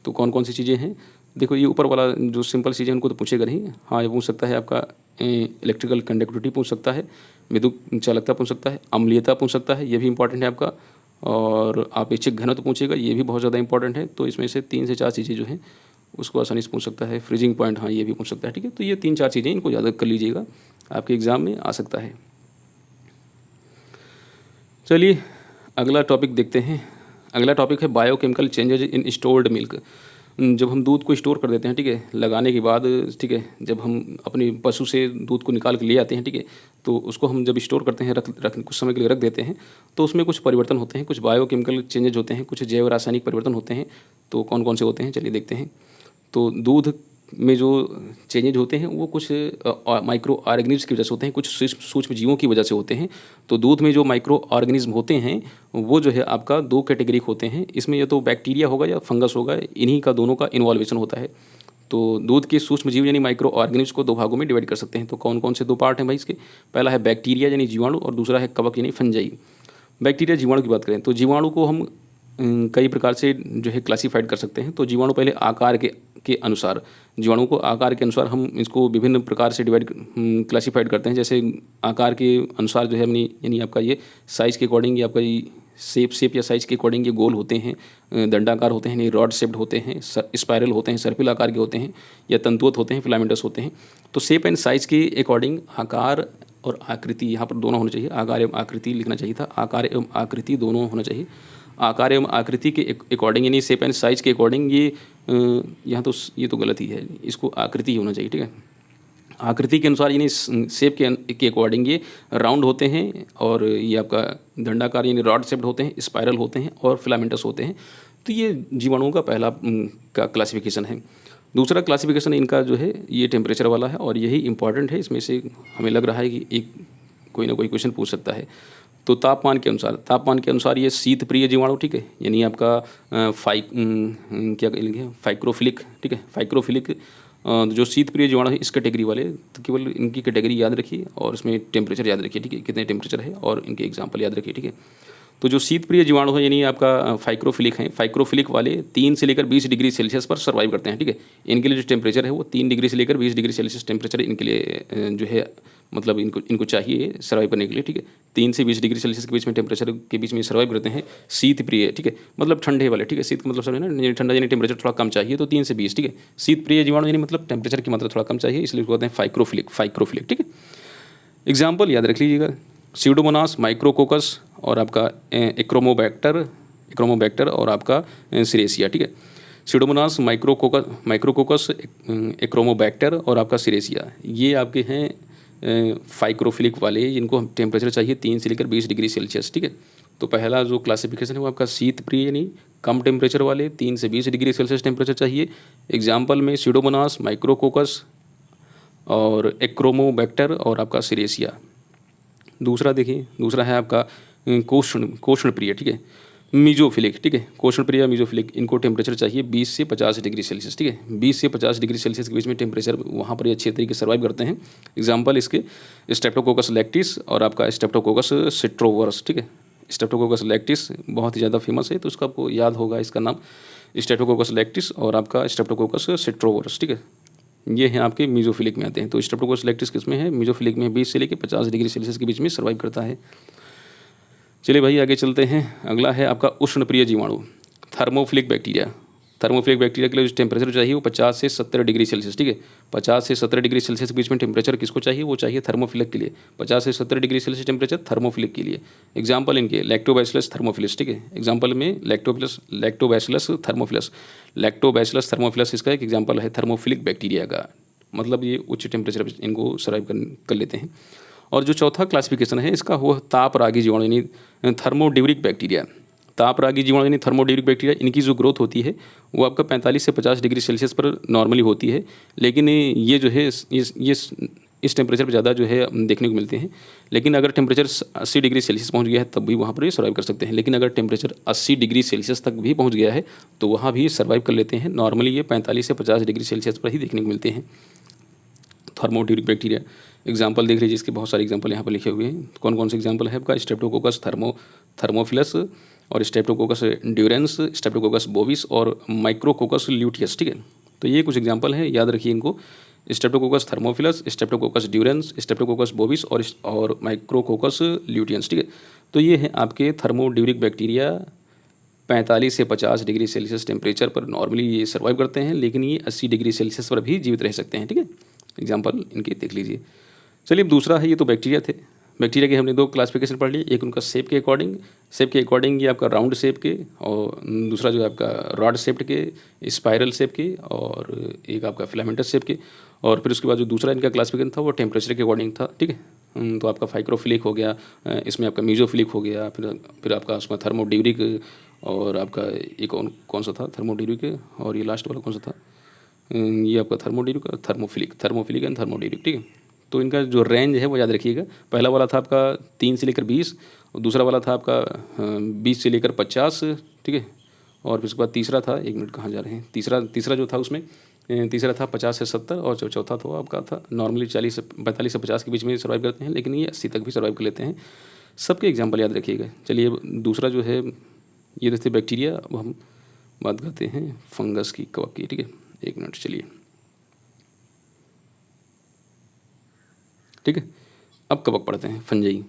तो कौन कौन सी चीज़ें हैं? देखो, ये ऊपर वाला जो सिंपल चीज़ें उनको तो पूछेगा नहीं। हाँ, ये पूछ सकता है आपका इलेक्ट्रिकल कंडक्टिविटी पूछ सकता है, विद्युत चालकता पूछ सकता है, अम्लीयता पूछ सकता है, ये भी इंपॉर्टेंट है आपका। और आपेक्षिक घनत्व पूछेगा, ये भी बहुत ज़्यादा इंपॉर्टेंट है। तो इसमें से 3 से 4 चीज़ें जो हैं उसको आसानी से पूछ सकता है। फ्रीजिंग पॉइंट, हाँ, ये भी पूछ सकता है, ठीक है। तो ये 3-4 चीज़ें इनको याद कर लीजिएगा, आपके एग्ज़ाम में आ सकता है। चलिए अगला टॉपिक देखते हैं। अगला टॉपिक है biochemical changes in stored milk. जब हम दूध को स्टोर कर देते हैं, ठीक है, लगाने के बाद, ठीक है, जब हम अपने पशु से दूध को निकाल के ले आते हैं, ठीक है, तो उसको हम जब स्टोर करते हैं, रख कुछ समय के लिए रख देते हैं, तो उसमें कुछ परिवर्तन होते हैं, कुछ बायोकेमिकल चेंजेज होते हैं, कुछ जैव रासायनिक परिवर्तन होते हैं। तो कौन कौन से होते हैं, चलिए देखते हैं। तो दूध में जो चेंजेज होते हैं वो कुछ माइक्रो ऑर्गेनिज्म की वजह से होते हैं, कुछ सूक्ष्म जीवों की वजह से होते हैं। तो दूध में जो माइक्रो ऑर्गेनिज्म होते हैं वो जो है आपका 2 कैटेगरी होते हैं। इसमें या तो बैक्टीरिया होगा या फंगस होगा, इन्हीं का दोनों का इन्वॉल्वेशन होता है। तो दूध के सूक्ष्म जीव यानी माइक्रो ऑर्गेनिज्म को 2 भागों में डिवाइड कर सकते हैं। तो कौन कौन से 2 पार्ट हैं भाई इसके? पहला है बैक्टीरिया यानी जीवाणु और दूसरा है कवक यानी फंजाई। बैक्टीरिया जीवाणु की बात करें तो जीवाणु को हम कई प्रकार से जो है क्लासीफाइड कर सकते हैं। तो जीवाणु पहले आकार के अनुसार, जीवाणु को आकार के अनुसार हम इसको विभिन्न प्रकार से क्लासीफाइड करते हैं। जैसे आकार के अनुसार जो है अपनी, यानी आपका ये साइज़ के अकॉर्डिंग, ये आपका ये शेप या साइज़ के अकॉर्डिंग ये गोल होते हैं, दंडाकार होते हैं, नहीं रॉड शेप्ड होते हैं, स्पायरल होते हैं, सर्पिल आकार के होते हैं, या तंतुवत होते हैं, फिलामेंटस होते हैं। तो शेप एंड साइज़ के अकॉर्डिंग आकार और आकृति, यहाँ पर दोनों होना चाहिए, आकार एवं आकृति लिखना चाहिए था, आकार एवं आकृति दोनों होना चाहिए। आकार एवं आकृति के अकॉर्डिंग यानी शेप एंड साइज़ के अकॉर्डिंग, ये यहाँ तो ये तो गलत ही है, इसको आकृति होना चाहिए, ठीक है। आकृति के अनुसार यानी शेप के अकॉर्डिंग ये राउंड होते हैं और ये आपका दंडाकार यानी रॉड शेप्ड होते हैं, स्पाइरल होते हैं और फिलामेंटस होते हैं। तो ये जीवाणुओं का पहला का क्लासिफिकेशन है। दूसरा क्लासिफिकेशन इनका जो है ये टेम्परेचर वाला है और यही इंपॉर्टेंट है। इसमें से हमें लग रहा है कि एक कोई ना कोई क्वेश्चन पूछ सकता है। तो तापमान के अनुसार ये शीत प्रिय जीवाणु, ठीक है, यानी आपका क्या लिखे फाइक्रोफिलिक, ठीक है, फाइक्रोफिलिक जो शीत प्रिय जीवाणु है इस कैटेगरी वाले, तो केवल इनकी कैटेगरी याद रखिए और इसमें टेम्परेचर याद रखिए, ठीक है, कितने टेम्परेचर है और इनके एग्जाम्पल याद रखिए, ठीक है। तो जो शीत प्रिय जीवाणु है यानी आपका फाइक्रोफिलिक हैं, फाइक्रोफिलिक वाले 3 से लेकर 20 डिग्री सेल्सियस पर सर्वाइव करते हैं, ठीक है। इनके लिए जो टेम्परेचर है वो 3 डिग्री से लेकर 20 डिग्री सेल्सियस टेम्परेचर इनके लिए जो है मतलब इनको चाहिए सर्वाइव करने के लिए, ठीक है। 3 से 20 डिग्री सेल्सियस के बीच में टेम्परेचर के बीच में सर्वाइव करते हैं शीत प्रिय, ठीक है, मतलब ठंडे वाले, ठीक है। शीत का मतलब समझे ना, ठंडा यानी टेम्परेचर थोड़ा कम चाहिए, तो 3 से 20, ठीक है। शीत प्रिय जीवाणु यानी मतलब टेम्परेचर की मात्रा थोड़ा कम चाहिए, इसलिए कहते हैं फाइक्रोफिलिक, ठीक है। एग्जाम्पल याद रख लीजिएगा, स्यूडोमोनास, माइक्रोकोकस और आपका एक्रोमोबैक्टर और आपका सिरेसिया, ठीक है। स्यूडोमोनास, माइक्रोकोकस, एक्रोमोबैक्टर और आपका सिरेसिया, ये आपके हैं फाइक्रोफिलिक वाले, जिनको हम टेम्परेचर चाहिए 3 से लेकर 20 डिग्री सेल्सियस, ठीक है। तो पहला जो क्लासिफिकेशन है वो आपका शीत प्रिय यानी कम टेम्परेचर वाले 3 से 20 डिग्री सेल्सियस टेम्परेचर चाहिए। एग्जाम्पल में स्यूडोमोनास, माइक्रोकोकस और एक्रोमोबैक्टर और आपका सिरेसिया। दूसरा देखिए, दूसरा है आपका कोष्ण प्रिय, ठीक है, मीजोफिलिक, ठीक है, कोष्ण प्रिय मीजोफिलिक, इनको टेम्परेचर चाहिए 20 से 50 डिग्री सेल्सियस, ठीक है। 20 से 50 डिग्री सेल्सियस के बीच में टेम्परेचर, वहाँ पर ये अच्छे तरीके से सर्वाइव करते हैं। एग्जाम्पल इसके स्ट्रेप्टोकोकस लैक्टिस और आपका स्ट्रेप्टोकोकस सिट्रोवरस, ठीक है। स्ट्रेप्टोकोकस लैक्टिस बहुत ही ज़्यादा फेमस है, तो उसका आपको याद होगा इसका नाम, स्ट्रेप्टोकोकस लैक्टिस और आपका स्ट्रेप्टोकोकस सिट्रोवरस, ठीक है। ये हैं आपके मीजोफिलिक में आते हैं। तो स्ट्रेप्टोकोकस लैक्टिस किसमें है? मीजोफिलिक में 20 से लेकर 50 डिग्री सेल्सियस के बीच में सर्वाइव करता है। चलिए भाई आगे चलते हैं। अगला है आपका उष्ण प्रिय जीवाणु, थर्मोफिलिक बैक्टीरिया। थर्मोफिलिक बैक्टीरिया के लिए जो टेम्परेचर चाहिए वो 50 से 70 डिग्री सेल्सियस, ठीक है। 50 से 70 डिग्री सेल्सियस के बीच में टेम्परेचर किसको चाहिए, वो चाहिए थर्मोफिलिक के लिए। 50 से 70 डिग्री सेल्सियस टेम्परेचर थर्मोफिलिक के लिए। एग्जाम्पल इनके लैक्टोबैसिलस थर्मोफिलस, ठीक है। एग्जाम्पल में लैक्टोबैसिलस थर्मोफिलस। लैक्टोबैसिलस थर्मोफिलस इसका एक एग्जाम्पल है थर्मोफिलिक बैक्टीरिया का, मतलब ये उच्च टेम्परेचर पर इनको सर्वाइव कर लेते हैं। और जो चौथा क्लासिफिकेशन है इसका वो तापरागी जीवाणु यानी थर्मोड्यूरिक बैक्टीरिया। तापरागी जीवाणु यानी थर्मोड्यूरिक बैक्टीरिया, इनकी जो ग्रोथ होती है वो आपका 45 से 50 डिग्री सेल्सियस पर नॉर्मली होती है, लेकिन ये जो है इस टेम्परेचर पर ज़्यादा जो है देखने को मिलते हैं। लेकिन अगर टेम्परेचर 80 डिग्री सेल्सियस पहुंच गया है तब भी वहाँ पर ये सर्वाइव कर सकते हैं। लेकिन अगर टेम्परेचर 80 डिग्री सेल्सियस तक भी पहुँच गया है तो वहाँ भी सर्वाइव कर लेते हैं। नॉर्मली ये 45 से 50 डिग्री सेल्सियस पर ही देखने को मिलते हैं थर्मोड्यूरिक बैक्टीरिया। एग्जाम्पल देख लीजिए, इसके बहुत सारे एग्जाम्पल यहाँ पर लिखे हुए हैं। कौन कौन से एग्जाम्पल है आपका, स्ट्रेप्टोकोकस थर्मोफिलस और स्ट्रेप्टोकोकस ड्यूरेंस, स्ट्रेप्टोकोकस बोविस और माइक्रोकोकस ल्यूटियस, ठीक है। तो ये कुछ एग्जाम्पल हैं, याद रखिए इनको। Streptococcus thermophilus, Streptococcus durans, Streptococcus bovis और माइक्रोकोकस ल्यूटियंस, ठीक है। तो ये हैं आपके थर्मोड्यूरिक बैक्टीरिया। 45 से 50 डिग्री सेल्सियस टेम्परेचर पर नॉर्मली ये सर्वाइव करते हैं, लेकिन ये 80 डिग्री सेल्सियस पर भी जीवित रह सकते हैं, ठीक है। एग्जाम्पल इनके देख लीजिए। चलिए अब दूसरा है, ये तो बैक्टीरिया थे। बैक्टीरिया के हमने दो क्लासिफिकेशन पढ़ लिए, एक उनका शेप के अकॉर्डिंग ये आपका राउंड शेप के, और दूसरा जो है आपका रॉड शेप के, स्पाइरल शेप के, और एक आपका फिलामेंटस शेप के। और फिर उसके बाद जो दूसरा इनका क्लासिफिकेशन था वो टेम्परेचर के अकॉर्डिंग था, ठीक है। तो आपका फाइक्रोफिलिक हो गया, इसमें आपका मीजोफिलिक हो गया, फिर आपका उसमें थर्मोड्यूरिक, और आपका एक कौन सा था थर्मोड्यूरिक, और ये लास्ट वाला कौन सा था, ये आपका थर्मोड्यूरिक और थर्मोफिलिक एंड थर्मोड्यूरिक, ठीक है। तो इनका जो रेंज है वो याद रखिएगा। पहला वाला था आपका 3 से लेकर 20, और दूसरा वाला था आपका 20 से लेकर 50, ठीक है। और फिर उसके बाद तीसरा था, एक मिनट कहाँ जा रहे हैं, तीसरा जो था उसमें तीसरा था 50 से 70, और जो चौथा तो आपका था नॉर्मली 45 से 50 के बीच में सर्वाइव करते हैं, लेकिन ये 80 तक भी सर्वाइव कर लेते हैं। सबके एग्जाम्पल याद रखिएगा। चलिए दूसरा जो है ये थे बैक्टीरिया। अब हम बात करते हैं फंगस की, कवक की, ठीक है। एक मिनट चलिए, ठीक है। अब कवक पढ़ते हैं, फंजाई।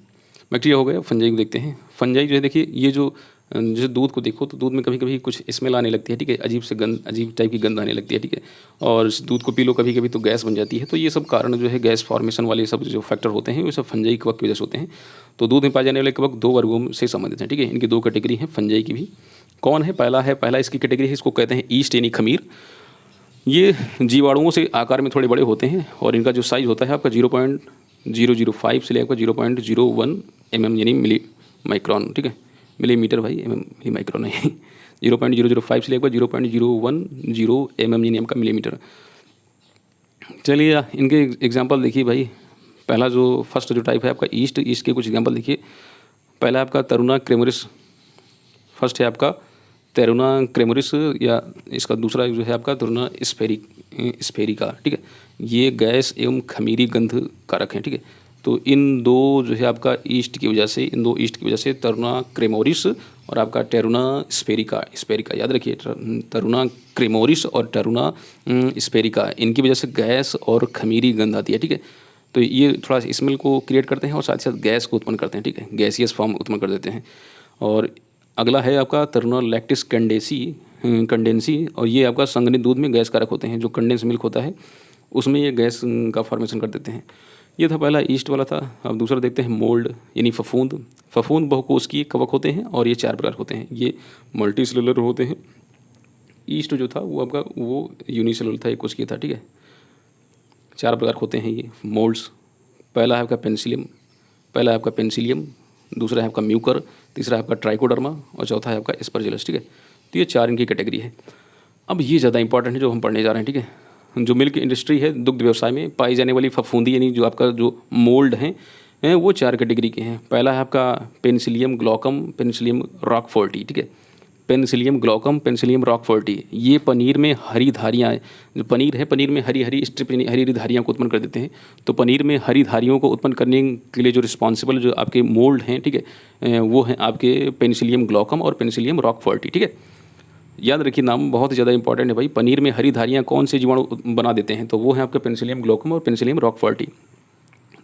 बैक्टीरिया हो गया, फंजाई को देखते हैं। फंजाई जो है देखिए, ये जो जैसे दूध को देखो तो दूध में कभी कभी कुछ स्मेल आने लगती है, ठीक है। अजीब टाइप की गंध आने लगती है, ठीक है। और दूध को पी लो कभी कभी तो गैस बन जाती है। तो ये सब कारण जो है गैस फॉर्मेशन वाले सब जो फैक्टर होते हैं वो सब फंजाई कवक की वजह से होते हैं। तो दूध में पाए जाने वाले कवक 2 वर्गों से संबंधित हैं, ठीक है। इनकी 2 कैटेगरी हैं फंजाई की भी। कौन है, पहला इसकी कैटेगरी है, इसको कहते हैं ईस्ट यानी खमीर। ये जीवाणुओं से आकार में थोड़े बड़े होते हैं, और इनका जो साइज़ होता है आपका 0.005 से लेकर 0.01 mm यानी मिली माइक्रोन, ठीक है। मिलीमीटर भाई, मिली माइक्रोन है। 0.005 से लेकर 0.010 mm यानी आपका मिलीमीटर। चलिए इनके एग्जांपल देखिए भाई। पहला जो फर्स्ट जो टाइप है आपका ईस्ट के कुछ एग्जांपल देखिए। पहला आपका तरुना क्रेमोरिस, फर्स्ट है आपका तेरुना क्रेमोरिस, या इसका दूसरा जो है आपका तरुना स्फेरिका, ठीक है। ये गैस एवं खमीरी गंध कारक हैं, ठीक है। तो इन दो जो है आपका ईस्ट की वजह से तरुना क्रेमोरिस और आपका टेरुना स्फेरिका याद रखिए। तरुना क्रेमोरिस और टेरुना स्फेरिका, इनकी वजह से गैस और खमीरी गंध आती है, ठीक है। तो ये थोड़ा स्मेल को क्रिएट करते हैं और साथ ही साथ गैस को उत्पन्न करते हैं, ठीक है। गैसियस फॉर्म उत्पन्न कर देते हैं। और अगला है आपका तरुना लैक्टिस कंडेंसी, और ये आपका संघनित दूध में गैस कारक होते हैं। जो कंडेंस मिल्क होता है उसमें ये गैस का फॉर्मेशन कर देते हैं। ये था पहला, ईस्ट वाला था। अब दूसरा देखते हैं मोल्ड यानी फफूंद बहुकोशिकीय कवक होते हैं, और ये 4 प्रकार होते हैं। ये मल्टी सेलुलर होते हैं। ईस्ट जो था वो आपका वो यूनिसेलुलर था, एक कोशिकीय था, ठीक है। 4 प्रकार होते हैं ये मोल्ड्स। पहला है आपका पेंसिलियम, दूसरा है आपका म्यूकर, तीसरा है आपका ट्राइकोडर्मा, और चौथा है आपका एस्परजिलस, ठीक है। तो ये 4 इनकी कैटेगरी है। अब ये ज़्यादा इंपॉर्टेंट है जो हम पढ़ने जा रहे हैं, ठीक है। जो मिल्क इंडस्ट्री है, दुग्ध व्यवसाय में पाई जाने वाली फफूंदी यानी जो आपका जो मोल्ड हैं वो 4 कैटेगरी के हैं। पहला है आपका पेनिसिलियम ग्लॉकम, पेनिसिलियम रॉकफोर्टी, ठीक है। पेनिसिलियम ग्लॉकम, पेनिसिलियम रॉकफोर्टी, ये पनीर में हरी धारियाँ, जो पनीर है, पनीर में हरी स्ट्रिप यानी हरी धारियाँ को उत्पन्न कर देते हैं। तो पनीर में हरी धारियों को उत्पन्न करने के लिए जो रिस्पॉन्सिबल जो आपके मोल्ड हैं, ठीक है, वो हैं आपके पेनिसिलियम ग्लॉकम और पेनिसिलियम रॉकफोर्टी, ठीक है। याद रखिए, नाम बहुत ही ज़्यादा इंपॉर्टेंट है भाई। पनीर में हरी धारियाँ कौन से जीवाणु बना देते हैं, तो वो है आपका पेनिसिलियम ग्लोकम और पेनिसिलियम रॉकफोर्टी।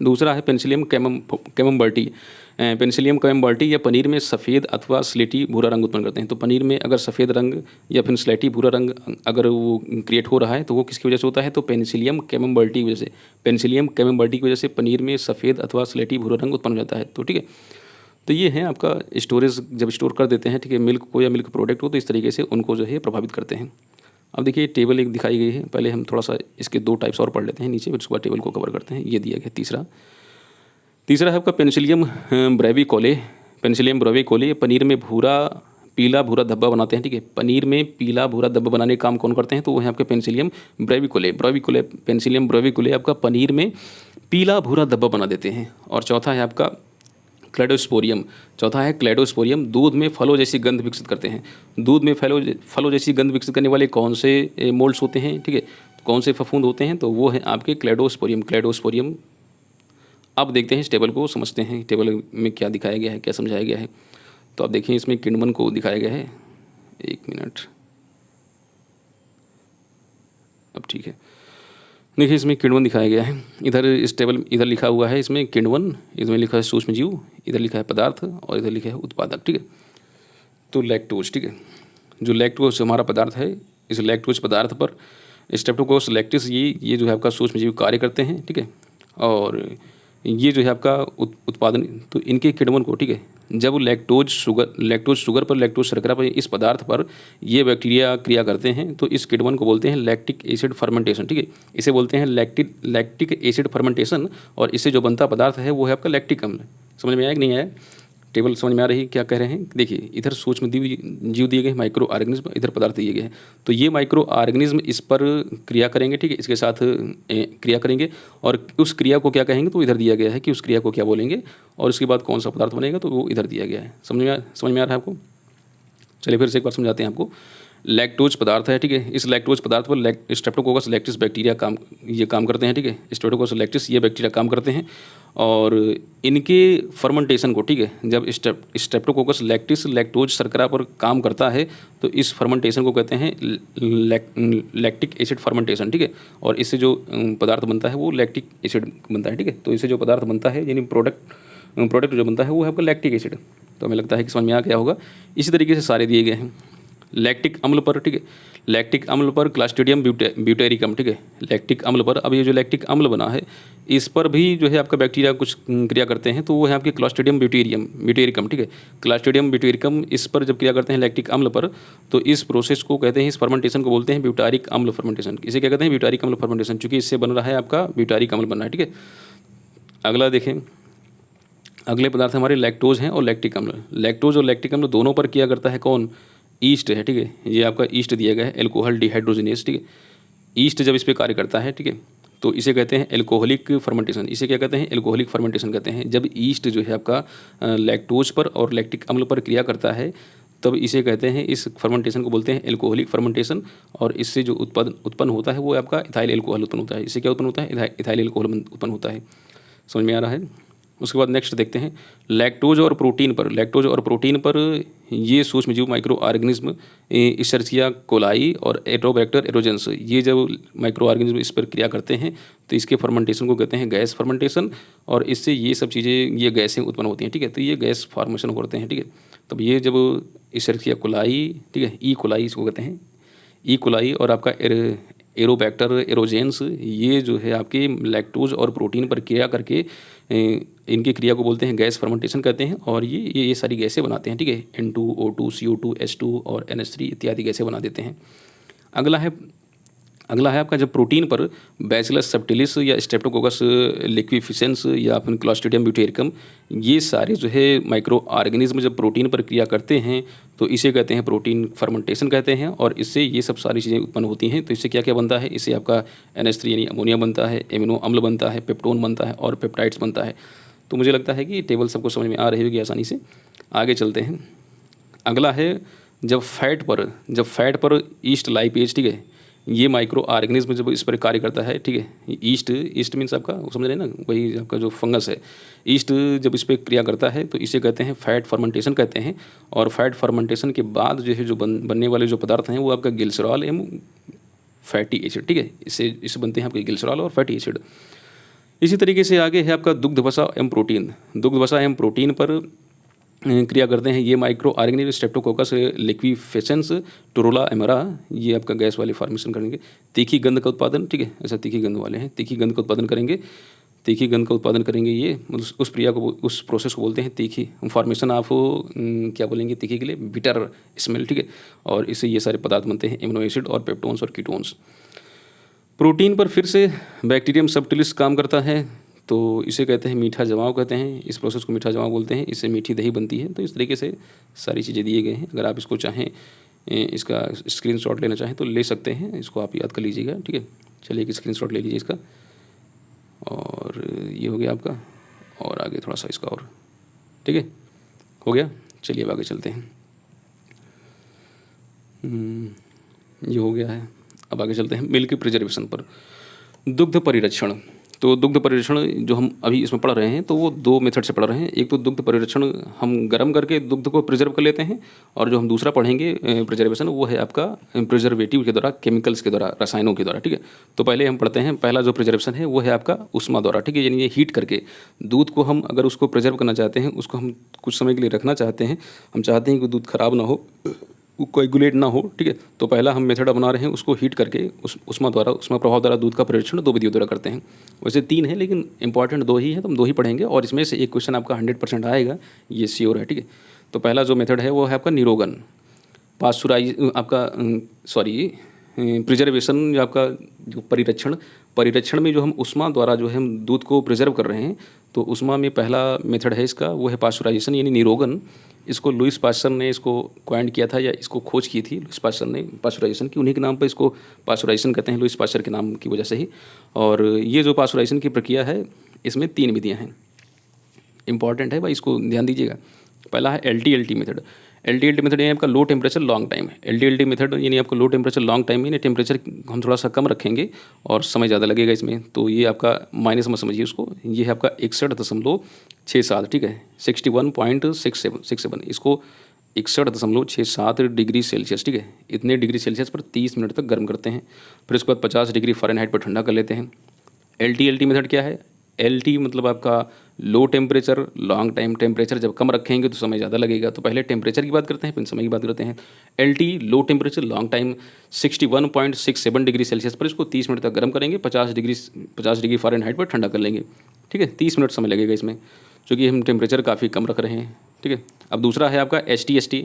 दूसरा है पेनिसिलियम कैमम्बर्टी। पेनिसिलियम कैमम्बर्टी या पनीर में सफ़ेद अथवा स्लेटी भूरा रंग उत्पन्न करते हैं। तो पनीर में अगर सफ़ेद रंग या फिर स्लेटी भूरा रंग अगर वो क्रिएट हो रहा है तो वो किसकी वजह से होता है, तो पेनिसिलियम कैमम्बर्टी की वजह से। पेनिसिलियम कैमम्बर्टी की वजह से पनीर में सफ़ेद अथवा स्लेटी भूरा रंग उत्पन्न हो जाता है। तो ठीक है, तो ये है आपका स्टोरेज, जब स्टोर कर देते हैं, ठीक है, मिल्क को या मिल्क प्रोडक्ट को, तो इस तरीके से उनको जो है प्रभावित करते हैं। अब देखिए टेबल एक दिखाई गई है, पहले हम थोड़ा सा इसके 2 टाइप्स और पढ़ लेते हैं नीचे, फिर उसके बाद टेबल को कवर करते हैं। ये दिया गया तीसरा है आपका पेनिसिलियम ब्रेविकोले। पेनिसिलियम ब्रेविकोले पनीर में पीला भूरा धब्बा बनाते हैं। ठीक है, पनीर में पीला भूरा धब्बा बनाने का काम कौन करते हैं, तो वो है आपके पेनिसिलियम ब्रेविकोले। पेनिसिलियम ब्रेविकोले आपका पनीर में पीला भूरा धब्बा बना देते हैं। और चौथा है आपका क्लैडोस्पोरियम। दूध में फलों जैसी गंध विकसित करते हैं। दूध में फलों जैसी गंध विकसित करने वाले कौन से मोल्ड्स होते हैं, ठीक है, कौन से फफूंद होते हैं, तो वो है आपके क्लैडोस्पोरियम। अब देखते हैं इस टेबल को, समझते हैं टेबल में क्या दिखाया गया है, क्या समझाया गया है। तो आप देखिए इसमें किण्वन को दिखाया गया है। 1 मिनट, अब ठीक है। देखिए इसमें किण्वन दिखाया गया है। इधर इस टेबल इधर लिखा हुआ है इसमें किण्वन, इसमें लिखा है सूक्ष्म जीव, इधर लिखा है पदार्थ और इधर लिखा है उत्पादक। ठीक है, तो लैक्टोज, ठीक है, जो लैक्टोज हमारा पदार्थ है, इस लैक्टोज पदार्थ पर स्ट्रेप्टोकोकस लैक्टिस ये जो है आपका सूक्ष्म जीव कार्य करते हैं। ठीक है, और ये जो है आपका उत्पादन, तो इनके किण्वन को, ठीक है, जब लैक्टोज शुगर पर, लैक्टोज शर्करा पर, इस पदार्थ पर ये बैक्टीरिया क्रिया करते हैं, तो इस किण्वन को बोलते हैं लैक्टिक एसिड फर्मेंटेशन। ठीक है, इसे बोलते हैं लैक्टिक एसिड फर्मेंटेशन। और इससे जो बनता पदार्थ है वो है आपका लैक्टिक अम्ल। समझ में आया कि नहीं आया? टेबल समझ में आ रही है क्या कह रहे हैं? देखिए इधर सूक्ष्म जीव दिए गए, माइक्रो ऑर्गेनिज्म, इधर पदार्थ दिए गए हैं। तो ये माइक्रो ऑर्गेनिज्म इस पर क्रिया करेंगे, ठीक है, इसके साथ क्रिया करेंगे और उस क्रिया को क्या कहेंगे, तो इधर दिया गया है कि उस क्रिया को क्या बोलेंगे और उसके बाद कौन सा पदार्थ बनेगा, तो वो इधर दिया गया है। समझ में आ रहा है आपको? चलिए फिर से एक बार समझाते हैं आपको। लैक्टोज पदार्थ है, ठीक है, इस लैक्टोज पदार्थ पर स्ट्रेप्टोकोकस लैक्टिस बैक्टीरिया काम करते हैं। ठीक है, स्ट्रेप्टोकोकस लैक्टिस ये बैक्टीरिया काम करते हैं और इनके फर्मेंटेशन को, ठीक है, जब स्ट्रेप्टोकोकस लैक्टिस लैक्टोज शर्करा पर काम करता है तो इस फर्मेंटेशन को कहते हैं लैक्टिक एसिड फर्मेंटेशन। ठीक है, और इससे जो पदार्थ बनता है वो लैक्टिक एसिड बनता है। ठीक है, तो इससे जो पदार्थ बनता है यानी प्रोडक्ट जो बनता है वो है आपका लैक्टिक एसिड। तो हमें लगता है कि समझ में आ गया होगा। इसी तरीके से सारे दिए गए हैं। लैक्टिक अम्ल पर, ठीक है, लैक्टिक अम्ल पर क्लास्ट्रीडियम ब्यूटेरिकम, ठीक है, लैक्टिक अम्ल पर, अब ये जो लैक्टिक अम्ल बना है इस पर भी जो है आपका बैक्टीरिया कुछ क्रिया करते हैं, तो वो है आपके क्लास्ट्रीडियम ब्यूटेरिकम। ठीक है, क्लास्ट्रीडियम ब्यूटेरिकम इस पर जब क्रिया करते हैं लैक्टिक अम्ल पर, तो इस प्रोसेस को कहते हैं, इस फर्मेंटेशन को बोलते हैं ब्यूटारिक अम्ल फर्मेंटेशन। इसे क्या कहते हैं? ब्यूटारिक अम्ल फर्मेंटेशन, चूँकि इससे बन रहा है आपका ब्यूटारिक अम्ल बन रहा है। ठीक है, अगला देखें, अगले पदार्थ हमारे लैक्टोज हैं और लैक्टिक अम्ल। लैक्टोज और लैक्टिक अम्ल दोनों पर किया करता है कौन? ईस्ट है। ठीक है, ये आपका ईस्ट दिया गया है, एल्कोहल डिहाइड्रोजिनेस। ठीक है, ईस्ट जब इस पर कार्य करता है, ठीक है, तो इसे कहते हैं एल्कोहलिक फर्मेंटेशन। इसे क्या कहते हैं? एल्कोहलिक फर्मेंटेशन कहते हैं। जब ईस्ट जो है आपका लैक्टोज पर और लैक्टिक अम्ल पर क्रिया करता है तब इसे कहते हैं, इस फर्मेंटेशन को बोलते हैं एल्कोहलिक फर्मेंटेशन। और इससे जो उत्पन्न होता है वो आपका इथाइल एल्कोहल उत्पन्न होता है। इससे क्या उत्पन्न होता है? इथाइल एल्कोहल उत्पन्न होता है। समझ में आ रहा है? उसके बाद नेक्स्ट देखते हैं लैक्टोज और प्रोटीन पर ये सूक्ष्म जीव माइक्रो ऑर्गेनिज्म इशर्चिया कोलाई और एटोबैक्टर एरोजेंस, ये जब माइक्रो ऑर्गेनिज्म इस पर क्रिया करते हैं तो इसके फर्मेंटेशन को कहते हैं गैस फर्मेंटेशन। और इससे ये सब चीज़ें, ये गैसें उत्पन्न होती हैं। ठीक है, तो ये गैस फॉर्मेशन होते हैं। ठीक है, तब ये जब इशर्चिया कोलाई, ठीक है, ई कोलाई इसको कहते हैं, ई कोलाई और आपका एरोबैक्टर एरोजेंस, ये जो है आपके लैक्टोज और प्रोटीन पर क्रिया करके इनकी क्रिया को बोलते हैं गैस फर्मेंटेशन कहते हैं। और ये सारी गैसें बनाते हैं। ठीक है, N2O2 CO2 H2 और NH3 इत्यादि गैसें बना देते हैं। अगला है आपका जब प्रोटीन पर बैसिलस सबटिलिस या स्ट्रेप्टोकोकस लिक्विफिसेंस या फिर क्लॉस्ट्रीडियम ब्यूटेरिकम, ये सारे जो है माइक्रो ऑर्गेनिज्म जब प्रोटीन पर क्रिया करते हैं तो इसे कहते हैं प्रोटीन फर्मेंटेशन कहते हैं। और इससे ये सब सारी चीज़ें उत्पन्न होती हैं। तो इससे क्या क्या बनता है? इससे आपका NH3 यानी अमोनिया बनता है, एमिनो अम्ल बनता है, पेप्टोन बनता है और पेप्टाइड्स बनता है। तो मुझे लगता है कि टेबल सबको समझ में आ रही होगी आसानी से। आगे चलते हैं। अगला है जब फैट पर ईस्ट लाइपेज, ठीक है, ये माइक्रो ऑर्गेनिज्म जब इस पर कार्य करता है। ठीक है, ईस्ट मीन्स आपका वो समझ रहे हैं ना, वही आपका जो फंगस है। ईस्ट जब इस पर क्रिया करता है तो इसे कहते हैं फैट फर्मेंटेशन कहते हैं। और फैट फर्मेंटेशन के बाद जो है जो बनने वाले जो पदार्थ हैं वो आपका ग्लिसरॉल एवं फैटी एसिड। ठीक है, इससे बनते हैं आपके ग्लिसरॉल और फैटी एसिड। इसी तरीके से आगे है आपका दुग्ध वसा एवं प्रोटीन। दुग्ध वसा एवं प्रोटीन पर क्रिया करते हैं ये माइक्रो ऑर्गेनिज्म स्ट्रेप्टोकोकस लिक्विफेसेंस टोरोला एमरा, ये आपका गैस वाले फॉर्मेशन करेंगे। तीखी गंध का उत्पादन, ठीक है, ऐसा तीखी गंध वाले हैं, तीखी गंध का उत्पादन करेंगे। तीखी गंध का उत्पादन करेंगे ये मतलब उस क्रिया को, उस प्रोसेस को बोलते हैं तीखी। फॉर्मेशन ऑफ क्या बोलेंगे तीखी के लिए, बिटर स्मेल, ठीक है। और इससे ये सारे पदार्थ बनते हैं, एमिनो एसिड और पेप्टोन्स और कीटोन्स। प्रोटीन पर फिर से बैक्टीरियम सबटिलिस काम करता है, तो इसे कहते हैं मीठा जमाव कहते हैं। इस प्रोसेस को मीठा जमाव बोलते हैं। इससे मीठी दही बनती है। तो इस तरीके से सारी चीज़ें दिए गए हैं। अगर आप इसको चाहें, इसका स्क्रीनशॉट लेना चाहें तो ले सकते हैं। इसको आप याद कर लीजिएगा, ठीक है। चलिए एक स्क्रीनशॉट ले लीजिए इसका, और ये हो गया आपका, और आगे थोड़ा सा इसका, और ठीक है, हो गया। चलिए अब आगे चलते हैं। ये हो गया है। अब आगे चलते हैं मिल्क प्रिजर्वेशन पर। दुग्ध परिरक्षण, तो दुग्ध परिरक्षण जो हम अभी इसमें पढ़ रहे हैं तो वो दो मेथड से पढ़ रहे हैं। एक तो दुग्ध परिरक्षण हम गर्म करके दुग्ध को प्रिजर्व कर लेते हैं, और जो हम दूसरा पढ़ेंगे प्रिजर्वेशन, वो है आपका प्रिजर्वेटिव के द्वारा, केमिकल्स के द्वारा, रसायनों के द्वारा, ठीक है। तो पहले हम पढ़ते हैं, पहला जो प्रिजर्वेशन है वो है आपका उष्मा द्वारा, ठीक है। यानी ये हीट करके दूध को हम अगर उसको प्रिजर्व करना चाहते हैं, उसको हम कुछ समय के लिए रखना चाहते हैं, हम चाहते हैं कि दूध खराब ना हो, कोएगुलेट ना हो, ठीक है। तो पहला हम मेथड अपना रहे हैं, उसको हीट करके उष्मा द्वारा, उष्मा प्रभाव द्वारा दूध का परिरक्षण दो विधियों द्वारा करते हैं। वैसे तीन है लेकिन इंपॉर्टेंट दो ही है, तो हम दो ही पढ़ेंगे, और इसमें से एक क्वेश्चन आपका 100% आएगा, ये श्योर है, ठीक है। तो पहला जो मेथड है वो है आपका निरोगन, पास्चुराइज आपका प्रिजर्वेशन, जो आपका जो परिरक्षण में जो हम उष्मा द्वारा जो है हम दूध को प्रिजर्व कर रहे हैं, तो उष्मा में पहला मेथड है इसका, वो है पास्चुराइजेशन यानी निरोगन। इसको लुईस पास्चर ने इसको क्वाइंट किया था, या इसको खोज की थी लुईस पास्चर ने, पास्चुराइजेशन की, उन्हीं के नाम पर इसको पास्चुराइजेशन कहते हैं, लुईस पास्चर के नाम की वजह से ही। और ये जो पास्चुराइजेशन की प्रक्रिया है, इसमें तीन विधियाँ हैं, इंपॉर्टेंट है भाई, इसको ध्यान दीजिएगा। पहला है LTLT मेथड। LTLT मेथड यानी आपका low temperature long time. LTLT method यानी आपका लो टेम्परेचर लॉन्ग टाइम, यानी टेम्परेचर हम थोड़ा सा कम रखेंगे और समय ज़्यादा लगेगा इसमें। तो ये आपका माइनस में समझिए उसको, ये है आपका 61.67, ठीक है, 61.67। इसको 61.67 डिग्री सेल्सियस, ठीक है, इतने डिग्री सेल्सियस पर 30 मिनट तक गर्म करते हैं। फिर उसके बाद 50 डिग्री फ़ारेनहाइट पर ठंडा कर लेते हैं। LTLT मेथड क्या है? LT मतलब आपका low temperature long time. Temperature जब कम रखेंगे तो समय ज़्यादा लगेगा, तो पहले टेम्परेचर की बात करते हैं, फिर समय की बात करते हैं। LT low temperature long time 61.67 degree Celsius पर इसको 30 मिनट तक गर्म करेंगे, 50 डिग्री फ़ारेनहाइट पर ठंडा कर लेंगे, ठीक है। 30 मिनट समय लगेगा इसमें, क्योंकि हम टेम्परेचर काफ़ी कम रख रहे हैं, ठीक है। अब दूसरा है आपका HTST।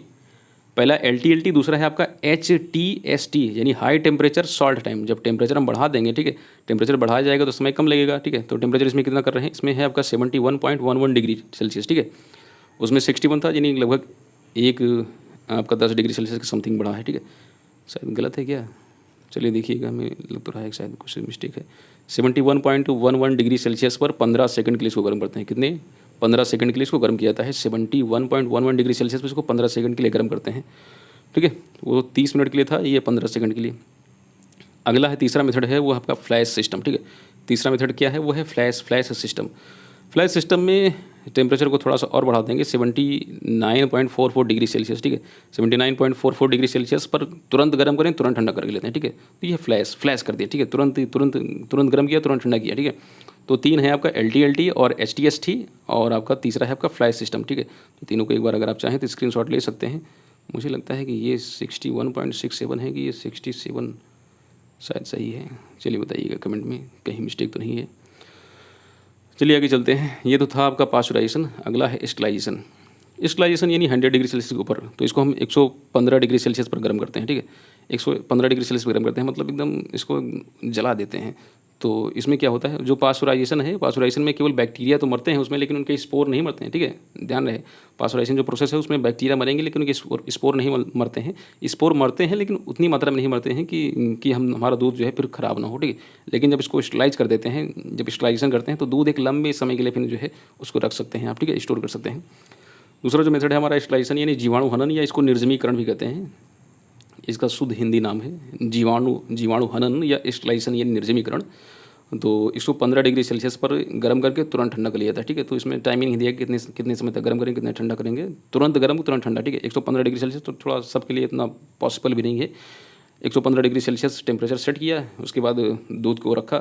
पहला LTLT, दूसरा है आपका HTST यानी हाई टेम्परेचर सॉल्ट टाइम। जब टेम्परेचर हम बढ़ा देंगे, ठीक है, टेम्परेचर बढ़ाया जाएगा तो समय कम लगेगा, ठीक है। तो टेम्परेचर इसमें कितना कर रहे हैं, इसमें है आपका 71.11 डिग्री सेल्सियस, ठीक है। उसमें 61 था, यानी लगभग एक आपका 10 डिग्री सेल्सियस के समथिंग बढ़ा है, ठीक है। शायद गलत है क्या, चलिए देखिएगा, हमें लग तो रहा है शायद कुछ मिस्टेक है। 71.11 डिग्री सेल्सियस पर 15 सेकंड के लिए इसको गर्म करते हैं। कितने? 15 सेकंड के लिए इसको गर्म किया जाता है। 71.11 डिग्री सेल्सियस पर इसको 15 सेकंड के लिए गर्म करते हैं, ठीक है। वो 30 मिनट के लिए था, ये 15 सेकंड के लिए। अगला है तीसरा मेथड है वो आपका फ्लैश सिस्टम, ठीक है। तीसरा मेथड क्या है, वो है फ्लैश सिस्टम। फ्लैश सिस्टम में टेम्परेचर को थोड़ा सा और बढ़ा देंगे, 79.44 डिग्री सेल्सियस, ठीक है। 79.44 डिग्री सेल्सियस पर तुरंत गर्म करें, तुरंत ठंडा करके लेते हैं, ठीक है। तो ये फ्लैश कर दिया, ठीक है, तुरंत गर्म किया, तुरंत ठंडा किया, ठीक है। तो तीन है आपका LTLT और HTST, और आपका तीसरा है आपका फ्लैश सिस्टम, ठीक है। तो तीनों को एक बार अगर आप चाहें तो स्क्रीनशॉट ले सकते हैं। मुझे लगता है कि ये 61.67 है कि ये 67 शायद सही है। चलिए बताइएगा कमेंट में, कहीं मिस्टेक तो नहीं है। चलिए आगे चलते हैं। ये तो था आपका पास्चुराइजेशन। अगला है स्टलाइजेशन। स्टलाइजेशन यानी 100 डिग्री सेल्सियस के ऊपर, तो इसको हम 115 डिग्री सेल्सियस पर गर्म करते हैं, ठीक है। 115 डिग्री सेल्सियस पर गर्म करते हैं, मतलब एकदम इसको जला देते हैं। तो इसमें क्या होता है, जो पास्चुराइजेशन है, पास्चुराइजेशन में केवल बैक्टीरिया तो मरते हैं उसमें, लेकिन उनके स्पोर नहीं मरते हैं, ठीक है। ध्यान रहे, पास्चुराइजेशन जो प्रोसेस है उसमें बैक्टीरिया मरेंगे लेकिन उनके स्पोर नहीं मरते हैं। स्पोर मरते हैं लेकिन उतनी मात्रा में नहीं मरते हैं कि हमारा दूध जो है फिर ख़राब ना हो, ठीक है। लेकिन जब इसको स्टलाइज कर देते हैं, जब स्टलाइजेशन करते हैं, तो दूध एक लंबे समय के लिए फिर जो है उसको रख सकते हैं आप, ठीक है, स्टोर कर सकते हैं। दूसरा जो मेथड है हमारा स्टलाइजेशन यानी जीवाणु हनन, या इसको निर्जमीकरण भी कहते हैं। इसका शुद्ध हिंदी नाम है जीवाणु हनन या स्टलाइजेशन यानी निर्जमीकरण। तो इसको 15 डिग्री सेल्सियस पर गर्म करके तुरंत ठंडा कर लिया जाता है, ठीक है। तो इसमें टाइमिंग नहीं दिया कितने समय तक गर्म करेंगे, कितने ठंडा करेंगे, तुरंत गर्म तुरंत ठंडा, ठीक है। 115 डिग्री सेल्सियस तो थोड़ा सबके लिए इतना पॉसिबल भी नहीं है। 115 डिग्री सेल्सियस टेम्परेचर सेट किया, उसके बाद दूध को रखा,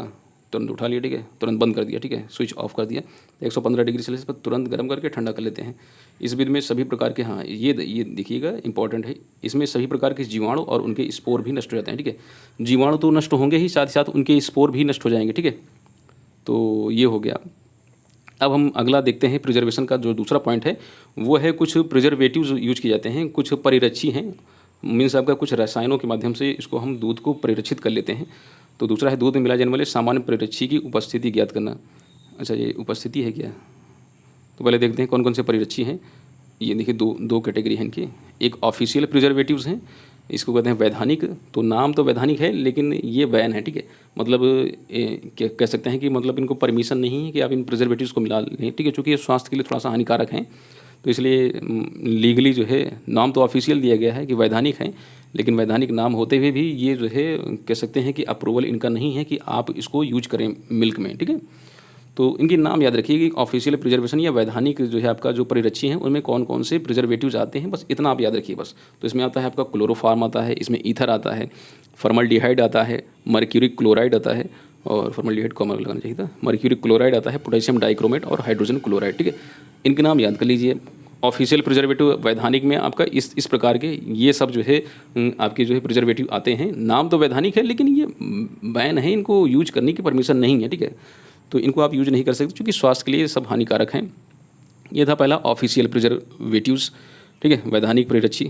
तुरंत उठा लिया, ठीक है, तुरंत बंद कर दिया, ठीक है, स्विच ऑफ कर दिया। 115 डिग्री सेल्सियस पर तुरंत गर्म करके ठंडा कर लेते हैं। इस विधि में सभी प्रकार के, हाँ ये देखिएगा इंपॉर्टेंट है, इसमें सभी प्रकार के जीवाणु और उनके स्पोर भी नष्ट हो जाते हैं, ठीक है। जीवाणु तो नष्ट होंगे ही, साथ ही साथ उनके स्पोर भी नष्ट हो जाएंगे, ठीक है। तो ये हो गया। अब हम अगला देखते हैं प्रिजर्वेशन का जो दूसरा पॉइंट है वो है कुछ प्रिजर्वेटिव्स यूज किए जाते हैं, कुछ परिरक्षी हैं, मीन्स आपका कुछ रसायनों के माध्यम से इसको हम दूध को परिरक्षित कर लेते हैं। तो दूसरा है दूध में मिलाए जाने वाले सामान्य परिरक्षी की उपस्थिति ज्ञात करना। अच्छा, ये उपस्थिति है क्या? तो पहले देखते हैं कौन कौन से परिरक्षी हैं। ये देखिए दो कैटेगरी हैं इनकी। एक ऑफिशियल प्रिजर्वेटिव्स हैं, इसको कहते हैं वैधानिक। तो नाम तो वैधानिक है लेकिन ये बैन है, ठीक है, मतलब क्या कह सकते हैं कि मतलब इनको परमिशन नहीं है कि आप इन प्रिजर्वेटिव्स को मिला लें, ठीक है, चूँकि ये स्वास्थ्य के लिए थोड़ा सा हानिकारक हैं। तो इसलिए लीगली जो है नाम तो ऑफिशियल दिया गया है कि वैधानिक है, लेकिन वैधानिक नाम होते हुए भी ये जो है कह सकते हैं कि अप्रूवल इनका नहीं है कि आप इसको यूज करें मिल्क में, ठीक है। तो इनके नाम याद रखिए कि ऑफिशियल प्रिजर्वेशन या वैधानिक जो है आपका जो परिरक्षी हैं उनमें कौन कौन से प्रिजर्वेटिव्स आते हैं, बस इतना आप याद रखिए बस। तो इसमें आता है आपका क्लोरोफार्म आता है, इसमें ईथर आता है, फॉर्मल्डिहाइड आता है, मर्क्यूरिक क्लोराइड आता है, और फॉर्मल्डिहाइड कॉमन लगाना चाहिए था, मर्क्यूरिक क्लोराइड आता है, पोटेशियम डाइक्रोमेट और हाइड्रोजन क्लोराइड, ठीक है। इनके नाम याद कर लीजिए। ऑफिशियल प्रिजर्वेटिव वैधानिक में आपका इस प्रकार के ये सब जो है आपके जो है प्रिजर्वेटिव आते हैं। नाम तो वैधानिक है लेकिन ये बैन है, इनको यूज करने की परमिशन नहीं है, ठीक है। तो इनको आप यूज नहीं कर सकते क्योंकि स्वास्थ्य के लिए सब हानिकारक हैं। ये था पहला ऑफिशियल प्रिजर्वेटिव्स, ठीक है, वैधानिक परिरक्षी।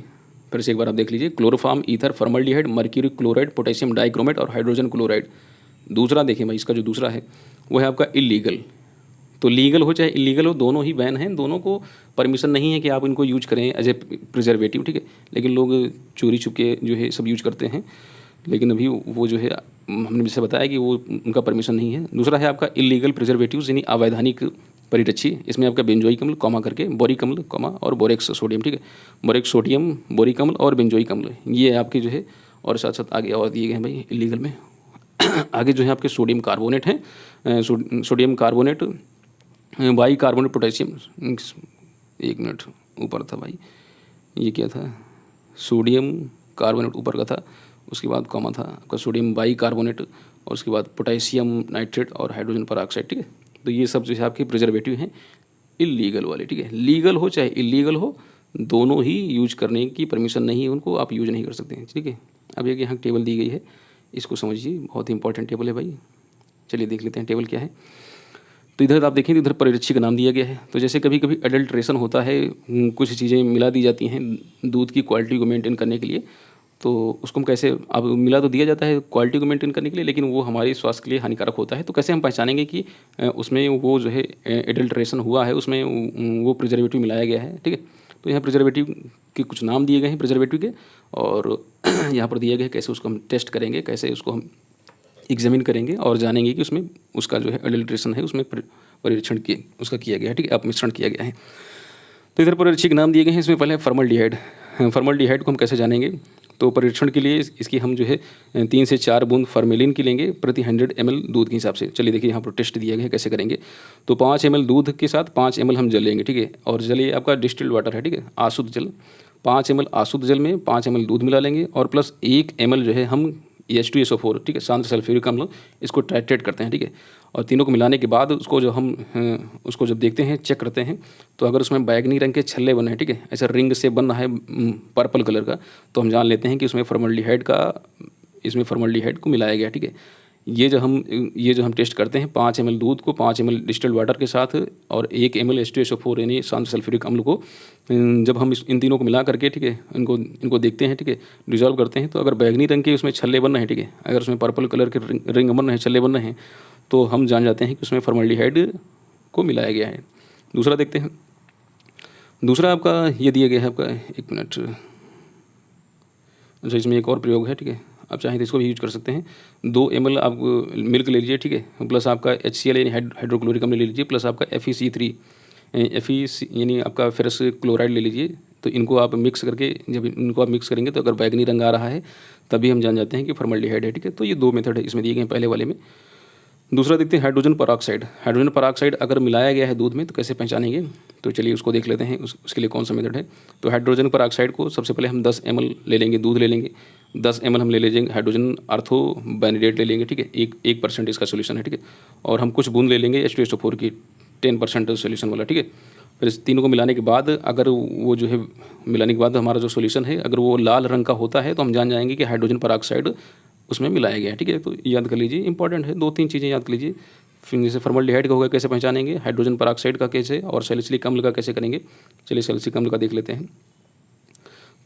फिर से एक बार आप देख लीजिए, chloroform, ether, formaldehyde, mercuric chloride, potassium dichromate और हाइड्रोजन क्लोराइड। दूसरा देखिए भाई, इसका जो दूसरा है वो है आपका इलीगल। तो लीगल हो चाहे इलीगल हो, दोनों ही बैन हैं, दोनों को परमिशन नहीं है कि आप इनको यूज करें एज ए प्रिजर्वेटिव, ठीक है। लेकिन लोग चोरी छुपके जो है सब यूज करते हैं, लेकिन अभी वो जो है हमने जैसे बताया कि वो उनका परमिशन नहीं है। दूसरा है आपका इलीगल प्रिजर्वेटिव्स यानी अवैधानिक परिरक्षी। इसमें आपका बेंजोइक अम्ल कॉमा करके बोरिक अम्ल कॉमा और बोरेक्स सोडियम, ठीक है, बोरेक्स सोडियम, बोरिक अम्ल और बेंजोइक अम्ल, ये आपके जो है, और साथ साथ आगे और दिए गए हैं भाई इलीगल में। आगे जो है आपके सोडियम कार्बोनेट हैं, sodium carbonate, by carbonate potassium, एक मिनट ऊपर था भाई, ये क्या था, सोडियम कार्बोनेट ऊपर का था, उसके बाद कॉमा था आपका सोडियम बाई कार्बोनेट, और उसके बाद पोटेशियम नाइट्रेट और हाइड्रोजन परऑक्साइड, ठीक है। तो ये सब जो है आपके प्रिजर्वेटिव हैं इलीगल वाले, ठीक है। लीगल हो चाहे इलीगल हो, दोनों ही यूज करने की परमिशन नहीं है, उनको आप यूज नहीं कर सकते हैं, ठीक है। अब एक यहाँ टेबल दी गई है, इसको समझिए, बहुत ही इंपॉर्टेंट टेबल है भाई। चलिए देख लेते हैं टेबल क्या है। तो इधर आप देखें, इधर परिरक्षी का नाम दिया गया है। तो जैसे कभी कभी अडल्ट्रेशन होता है, कुछ चीज़ें मिला दी जाती हैं दूध की क्वालिटी को मेंटेन करने के लिए, तो उसको हम कैसे, अब मिला तो दिया जाता है क्वालिटी को मेंटेन करने के लिए, लेकिन वो हमारे स्वास्थ्य के लिए हानिकारक होता है। तो कैसे हम पहचानेंगे कि उसमें वो जो है एडल्ट्रेशन हुआ है, उसमें वो प्रिजर्वेटिव मिलाया गया है, ठीक है। तो यहाँ प्रिजर्वेटिव के कुछ नाम दिए गए हैं प्रिजर्वेटिव के, और यहाँ पर दिए गए कैसे उसको हम टेस्ट करेंगे, कैसे उसको हम एग्जामिन करेंगे और जानेंगे कि उसमें उसका जो है एडल्ट्रेशन है, उसमें परीक्षण उसका किया गया है, ठीक है, अपमिश्रण किया गया है। तो इधर परिरक्षी के नाम दिए गए हैं। इसमें पहले फॉर्मल्डिहाइड। फॉर्मल्डिहाइड को हम कैसे जानेंगे? तो परीक्षण के लिए इसकी हम जो है 3 से 4 बूंद फॉर्मेलिन की लेंगे प्रति 100 ml दूध के हिसाब से। चलिए देखिए यहाँ पर टेस्ट दिया गया है कैसे करेंगे। तो 5 ml दूध के साथ 5 ml हम जल लेंगे, ठीक है, और जल ये आपका डिस्टिल्ड वाटर है, ठीक है, आशुद्ध जल। 5 ml आशुद्ध जल में 5 ml दूध मिला लेंगे और प्लस 1 ml जो है हम H2SO4, ठीक है, सांद्र सल्फ्यूरिक अम्ल, इसको टाइट्रेट करते हैं, ठीक है। और तीनों को मिलाने के बाद उसको जो हम उसको जब देखते हैं, चेक करते हैं, तो अगर उसमें बैगनी रंग के छल्ले बने हैं, ठीक है, ऐसा रिंग से बन रहा है पर्पल कलर का, तो हम जान लेते हैं कि उसमें फॉर्मल्डिहाइड को मिलाया गया, ठीक है। ये जो हम टेस्ट करते हैं 5 ml दूध को 5 ml डिस्टिल्ड वाटर के साथ और 1 ml H2SO4 यानी सांद्र सल्फ्यूरिक अम्ल को, जब हम इन तीनों को मिला करके, ठीक है, इनको देखते हैं, ठीक है, डिजॉल्व करते हैं, तो अगर बैगनी रंग के उसमें छल्ले बन रहे हैं, ठीक है, अगर उसमें पर्पल कलर के रिंग बन रहे हैं, छल्ले बन रहे हैं, तो हम जान जाते हैं कि उसमें फॉर्मल्डिहाइड को मिलाया गया है। दूसरा देखते हैं। दूसरा आपका ये दिया गया है आपका, एक मिनट, अच्छा इसमें एक और प्रयोग है, ठीक है, आप चाहें तो इसको भी यूज कर सकते हैं। 2 ml आप मिल्क ले लीजिए, ठीक है, प्लस आपका HCl यानी हाइड्रोक्लोरिक अम्ल ले लीजिए, प्लस आपका FeC3 यानी आपका फेरस क्लोराइड ले लीजिए। तो इनको आप मिक्स करके, जब इनको आप मिक्स करेंगे तो अगर बैगनी रंग आ रहा है तभी हम जान जाते हैं कि फॉर्मल्डिहाइड है, ठीक है। तो ये 2 मेथड है इसमें दिए गए पहले वाले में। दूसरा देखते हैं हाइड्रोजन परऑक्साइड। हाइड्रोजन परऑक्साइड अगर मिलाया गया है दूध में तो कैसे पहचानेंगे? तो चलिए उसको देख लेते हैं, उसके लिए कौन सा मेथड है। तो हाइड्रोजन परऑक्साइड को सबसे पहले हम 10 ml ले लेंगे, दूध ले लेंगे, 10 ml हम ले लीजिएंगे हाइड्रोजन आर्थो बेनिडेट ले लेंगे, ठीक है, 1% इसका सोल्यूशन है, ठीक है। और हम कुछ बूंद ले लेंगे H2SO4 की 10% सोल्यूशन वाला, ठीक है। फिर इस तीनों को मिलाने के बाद अगर वो जो है मिलाने के बाद हमारा जो सोल्यूशन है अगर वो लाल रंग का होता है तो हम जान जाएंगे कि हाइड्रोजन पेरोक्साइड उसमें मिलाया गया है, ठीक है। तो याद कर लीजिए, इंपॉर्टेंट है, 2-3 चीज़ें याद कर लीजिए। फिर जैसे फॉर्मल्डिहाइड का होगा कैसे पहचानेंगे, हाइड्रोजन पेरोक्साइड का कैसे, और सैलिसिलिक अम्ल का कैसे करेंगे। चलिए सैलिसिलिक अम्ल का देख लेते हैं।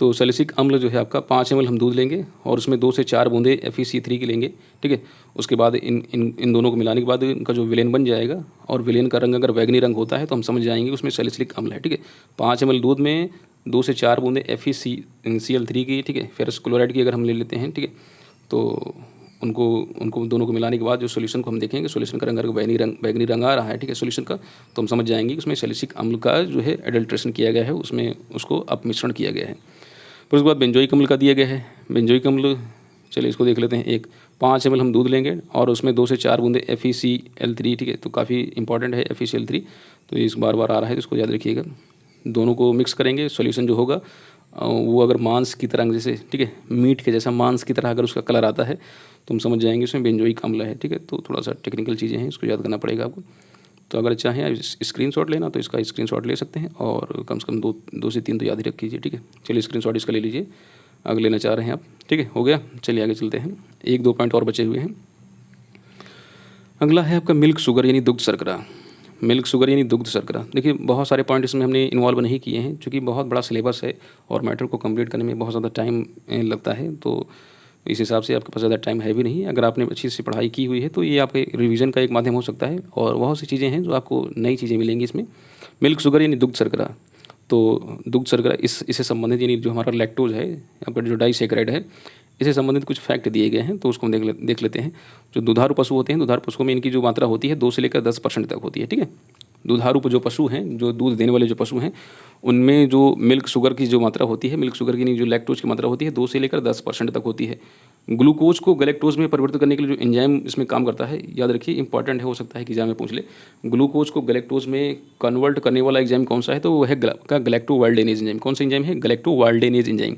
तो सैलिसिलिक अम्ल जो है आपका 5 ml हम दूध लेंगे और उसमें 2 से 4 बूंदे FeC3 की लेंगे, ठीक है। उसके बाद इन दोनों को मिलाने के बाद इनका जो विलेन बन जाएगा, और विलेन का रंग अगर बैगनी रंग होता है तो हम समझ जाएंगे उसमें सैलिसिलिक अम्ल है, ठीक है। 5 ml दूध में 2 से 4 बूंदे FeCl3 की, ठीक है, फेरस क्लोराइड की अगर हम ले लेते हैं, ठीक है। तो उनको दोनों को मिलाने के बाद जो सोल्यूशन को हम देखेंगे, सोल्यूशन का रंग अगर बैगनी रंग आ रहा है, ठीक है, सोल्यूशन का, तो हम समझ जाएंगे कि उसमें सैलिसिलिक अम्ल का जो है एडल्ट्रेशन किया गया है, उसमें उसको अपमिश्रण किया गया है। फिर उसके बाद बेंजोइक अम्ल का दिया गया है। बेंजोइक अम्ल, चलिए इसको देख लेते हैं। 5 ml हम दूध लेंगे और उसमें 2 से 4 बूंदे FeCl3, ठीक है। तो काफ़ी इंपॉर्टेंट है FeCl3, तो इस बार आ रहा है तो इसको याद रखिएगा। दोनों को मिक्स करेंगे, सॉल्यूशन जो होगा वो अगर मांस की तरह जैसे, ठीक है, मीट के जैसा मांस की तरह अगर उसका कलर आता है तो हम समझ जाएंगे उसमें बेंजोइक अम्ल है, ठीक है। तो थोड़ा सा टेक्निकल चीज़ें हैं, इसको याद करना पड़ेगा आपको। तो अगर चाहें स्क्रीनशॉट लेना तो इसका स्क्रीनशॉट ले सकते हैं, और कम से कम दो से तीन तो याद ही रख लीजिए, ठीक है। चलिए स्क्रीनशॉट इसका ले लीजिए अगर लेना चाह रहे हैं आप, ठीक है। हो गया, चलिए आगे चलते हैं। 1-2 पॉइंट और बचे हुए हैं। अगला है आपका मिल्क शुगर यानी दुग्ध शर्करा। मिल्क शुगर यानी दुग्ध शर्करा, देखिए बहुत सारे पॉइंट इसमें हमने इन्वॉल्व नहीं किए हैं, क्योंकि बहुत बड़ा सिलेबस है और मैटर को कंप्लीट करने में बहुत ज़्यादा टाइम लगता है। तो इस हिसाब से आपके पास ज़्यादा टाइम है भी नहीं। अगर आपने अच्छी से पढ़ाई की हुई है तो ये आपके रिवीजन का एक माध्यम हो सकता है, और बहुत सी चीज़ें हैं जो आपको नई चीज़ें मिलेंगी इसमें। मिल्क शुगर यानी दुग्ध शर्करा, तो दुग्ध शर्करा इससे संबंधित यानी जो हमारा लैक्टोज है, आपका जो डाइसैकेराइड है, इससे संबंधित कुछ फैक्ट दिए गए हैं, तो उसको हम देख लेते हैं। जो दुधारू पशु होते हैं, दुधारू पशुओं में इनकी जो मात्रा होती है 2 से लेकर 10% तक होती है, ठीक है। दुधारू जो पशु हैं, जो दूध देने वाले जो पशु हैं, उनमें जो मिल्क शुगर की जो मात्रा होती है, मिल्क शुगर की जो लैक्टोज की मात्रा होती है 2 से लेकर 10% तक होती है। ग्लूकोज को गैलेक्टोज में परिवर्तित करने के लिए जो एंजाइम इसमें काम करता है, याद रखिए, इंपॉर्टेंट है, हो सकता है कि एग्जाम में पूछ ले। ग्लूकोज को गैलेक्टोज में कन्वर्ट करने वाला एंजाइम कौन सा है, तो वो है गैलेक्टोवाल्डेनेज एंजाइम। कौन सा एंजाइम है? गैलेक्टोवाल्डेनेज एंजाइम।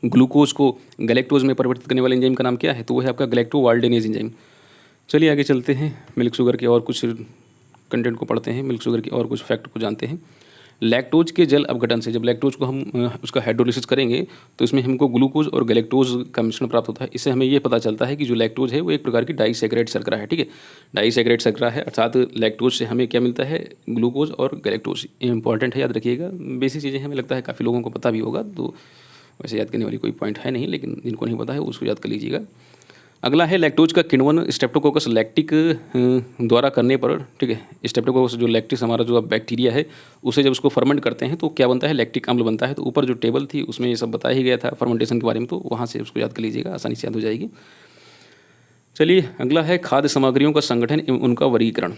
ग्लूकोज को गैलेक्टोज में परिवर्तित करने वाले एंजाइम का नाम क्या है, तो वो है आपका गैलेक्टोवाल्डेनेज एंजाइम। चलिए आगे चलते हैं, मिल्क शुगर के और कुछ कंटेंट को पढ़ते हैं, मिल्क शुगर के और कुछ फैक्ट को जानते हैं। लैक्टोज के जल अपघटन से, जब लैक्टोज को हम उसका हाइड्रोलिसिस करेंगे तो इसमें हमको ग्लूकोज और गैलेक्टोज का मिश्रण प्राप्त होता है। इससे हमें ये पता चलता है कि जो लैक्टोज है वो एक प्रकार की डाइसैकेराइड शर्करा है, ठीक है, डाइसैकेराइड शर्करा है। अर्थात लैक्टोज से हमें क्या मिलता है? ग्लूकोज और गैलेक्टोज। इंपॉर्टेंट है, याद रखिएगा। बेसिक चीज़ें हमें लगता है काफ़ी लोगों को पता भी होगा, तो वैसे याद करने वाली कोई पॉइंट है नहीं, लेकिन जिनको नहीं पता है उसको याद कर लीजिएगा। अगला है लैक्टोज का किण्वन स्ट्रेप्टोकोकस लैक्टिक द्वारा करने पर, ठीक है। स्ट्रेप्टोकोकस जो लैक्टिस हमारा जो बैक्टीरिया है, उसे जब उसको फर्मेंट करते हैं तो क्या बनता है? लैक्टिक अम्ल बनता है। तो ऊपर जो टेबल थी उसमें ये सब बताया ही गया था फर्मेंटेशन के बारे में, तो वहाँ से उसको याद कर लीजिएगा, आसानी से याद हो जाएगी। चलिए अगला है खाद्य सामग्रियों का संगठन एवं उनका वर्गीकरण।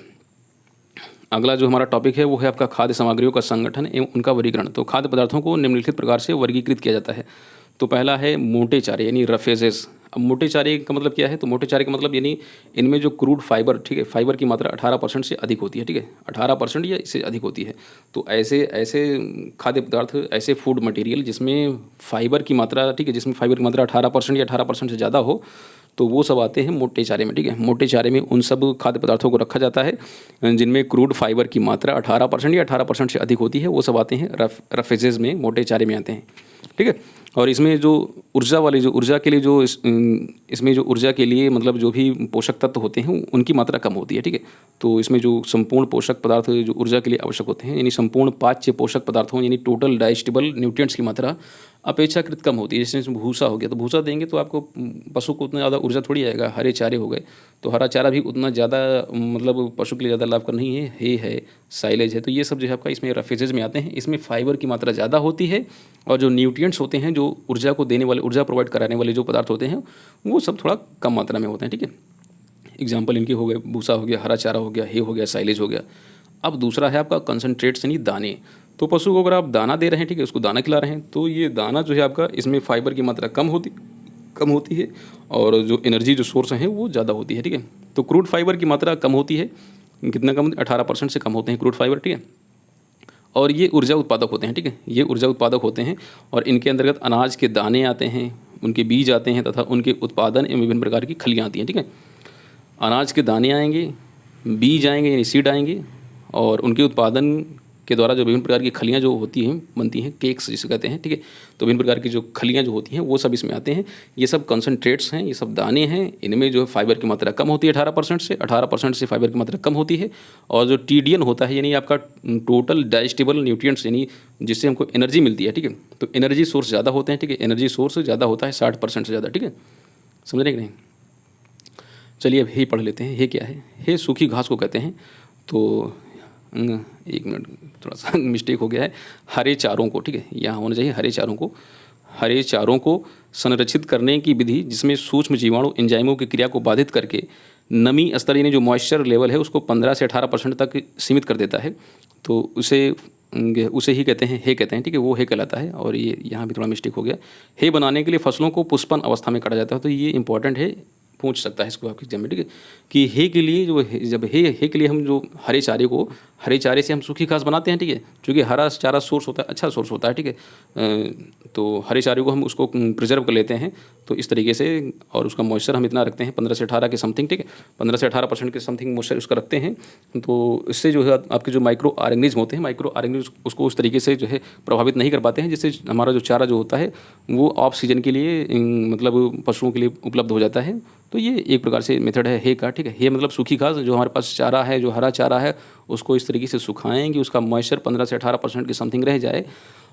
अगला जो हमारा टॉपिक है वो है आपका खाद्य सामग्रियों का संगठन एवं उनका वर्गीकरण। तो खाद्य पदार्थों को निम्नलिखित प्रकार से वर्गीकृत किया जाता है। तो पहला है मोटे चारे यानी रफेजेस। अब मोटे चारे का मतलब क्या है? तो मोटे चारे का मतलब यानी इनमें जो क्रूड फाइबर, ठीक है, फाइबर की मात्रा 18% से अधिक होती है, ठीक है, 18% या इससे अधिक होती है। तो ऐसे खाद्य पदार्थ, ऐसे फूड मटेरियल जिसमें फाइबर की मात्रा, ठीक है, जिसमें फाइबर की मात्रा 18% या 18% से ज़्यादा हो, तो वो सब आते हैं मोटे चारे में, ठीक है। मोटे चारे में उन सब खाद्य पदार्थों को रखा जाता है जिनमें क्रूड फाइबर की मात्रा 18% या 18% से अधिक होती है, वो सब आते हैं रफेजेज में, मोटे चारे में आते हैं, ठीक है। और इसमें जो ऊर्जा के लिए इसमें जो ऊर्जा के लिए मतलब जो भी पोषक तत्व होते हैं उनकी मात्रा कम होती है, ठीक है। तो इसमें जो संपूर्ण पोषक पदार्थ जो ऊर्जा के लिए आवश्यक होते हैं, यानी संपूर्ण पाच्य पोषक पदार्थों यानी टोटल डाइजेस्टिबल न्यूट्रिएंट्स की मात्रा अपेक्षाकृत कम होती है। जैसे इसमें भूसा हो गया, तो भूसा देंगे तो आपको पशु को उतना ज़्यादा ऊर्जा थोड़ी आएगा। हरे चारे हो गए, तो हरा चारा भी उतना ज़्यादा मतलब पशु के लिए ज़्यादा लाभकर नहीं है, हे है, साइलेज है। तो ये सब जो है आपका इसमें रफेजेज में आते हैं। इसमें फाइबर की मात्रा ज़्यादा होती है, और जो न्यूट्रिएंट्स होते हैं, जो ऊर्जा को देने वाले, ऊर्जा प्रोवाइड कराने वाले जो पदार्थ होते हैं, वो सब थोड़ा कम मात्रा में होते हैं, ठीक है। एग्जाम्पल इनके हो गए, भूसा हो गया, हरा चारा हो गया, हे हो गया, साइलेज हो गया। अब दूसरा है आपका कंसनट्रेट्स यानी दाने। तो पशु को अगर आप दाना दे रहे हैं, ठीक है, उसको दाना खिला रहे हैं, तो ये दाना जो है आपका, इसमें फाइबर की मात्रा कम होती है, और जो एनर्जी जो सोर्स हैं वो ज़्यादा होती है, ठीक है। तो क्रूड फाइबर की मात्रा कम होती है, कितना कम? 18% से कम होते हैं क्रूड फाइबर, ठीक है। और ये ऊर्जा उत्पादक होते हैं, ठीक है, ये ऊर्जा उत्पादक होते हैं, और इनके अंतर्गत अनाज के दाने आते हैं, उनके बीज आते हैं तथा उनके उत्पादन एवं विभिन्न प्रकार की खलियाँ आती हैं, ठीक है। अनाज के दाने आएंगे, बीज आएंगे यानी सीड आएंगे, और उनके उत्पादन के द्वारा जो विभिन्न प्रकार की खलियाँ जो होती हैं बनती हैं, केक्स जिसे कहते हैं, ठीक है। तो विभिन्न प्रकार की जो खलियाँ जो होती हैं वो सब इसमें आते हैं। ये सब कंसनट्रेट्स हैं, ये सब दाने हैं। इनमें जो फाइबर की मात्रा कम होती है 18% से फाइबर की मात्रा कम होती है। और जो टीडीएन होता है यानी आपका टोटल डाइजेस्टिबल न्यूट्रिएंट्स, यानी जिससे हमको एनर्जी मिलती है, ठीक है। तो एनर्जी सोर्स ज़्यादा होते हैं, ठीक है। एनर्जी सोर्स ज़्यादा होता है 60% से ज़्यादा, ठीक है। समझ रहे कि नहीं। चलिए अब हे पढ़ लेते हैं। हे क्या है? हे सूखी घास को कहते हैं। तो एक मिनट, थोड़ा सा मिस्टेक हो गया है। हरे चारों को, ठीक है, यहाँ होना चाहिए हरे चारों को। हरे चारों को संरक्षित करने की विधि जिसमें सूक्ष्म जीवाणु एंजाइमों की क्रिया को बाधित करके नमी स्तर यानी जो मॉइस्चर लेवल है उसको 15 से 18% तक सीमित कर देता है। तो उसे ही कहते हैं, हे कहते हैं, ठीक है। वो हे कहलाता है। और ये यहाँ भी थोड़ा मिस्टेक हो गया। हे बनाने के लिए फसलों को पुष्पन अवस्था में काटा जाता है। तो ये इंपॉर्टेंट है, पूछ सकता है इसको आपके एग्जाम में, ठीक है। कि हे के लिए जो जब हे के लिए हम जो हरे चारे से हम सूखी घास बनाते हैं, ठीक है। क्योंकि हरा चारा सोर्स होता है, अच्छा सोर्स होता है, ठीक है। तो हरे चारे को हम उसको प्रिजर्व कर लेते हैं तो इस तरीके से। और उसका मॉइस्चर हम इतना रखते हैं 15 से 18 के समथिंग, ठीक है। 15 से 18% के समथिंग मॉइस्चर उसका रखते हैं। तो इससे जो है आपके जो माइक्रो ऑर्गेनिज्म होते हैं, माइक्रो ऑर्गेनिज्म उसको उस तरीके से जो है प्रभावित नहीं कर पाते हैं, जिससे हमारा जो चारा जो होता है वो ऑफ सीजन के लिए मतलब पशुओं के लिए उपलब्ध हो जाता है। तो ये एक प्रकार से मेथड है हे का, ठीक है। हे मतलब सूखी घास, जो हमारे पास चारा है, जो हरा चारा है, उसको इस तरीके से सुखाएंगे, उसका मॉइस्चर 15 से 18% के समथिंग रह जाए।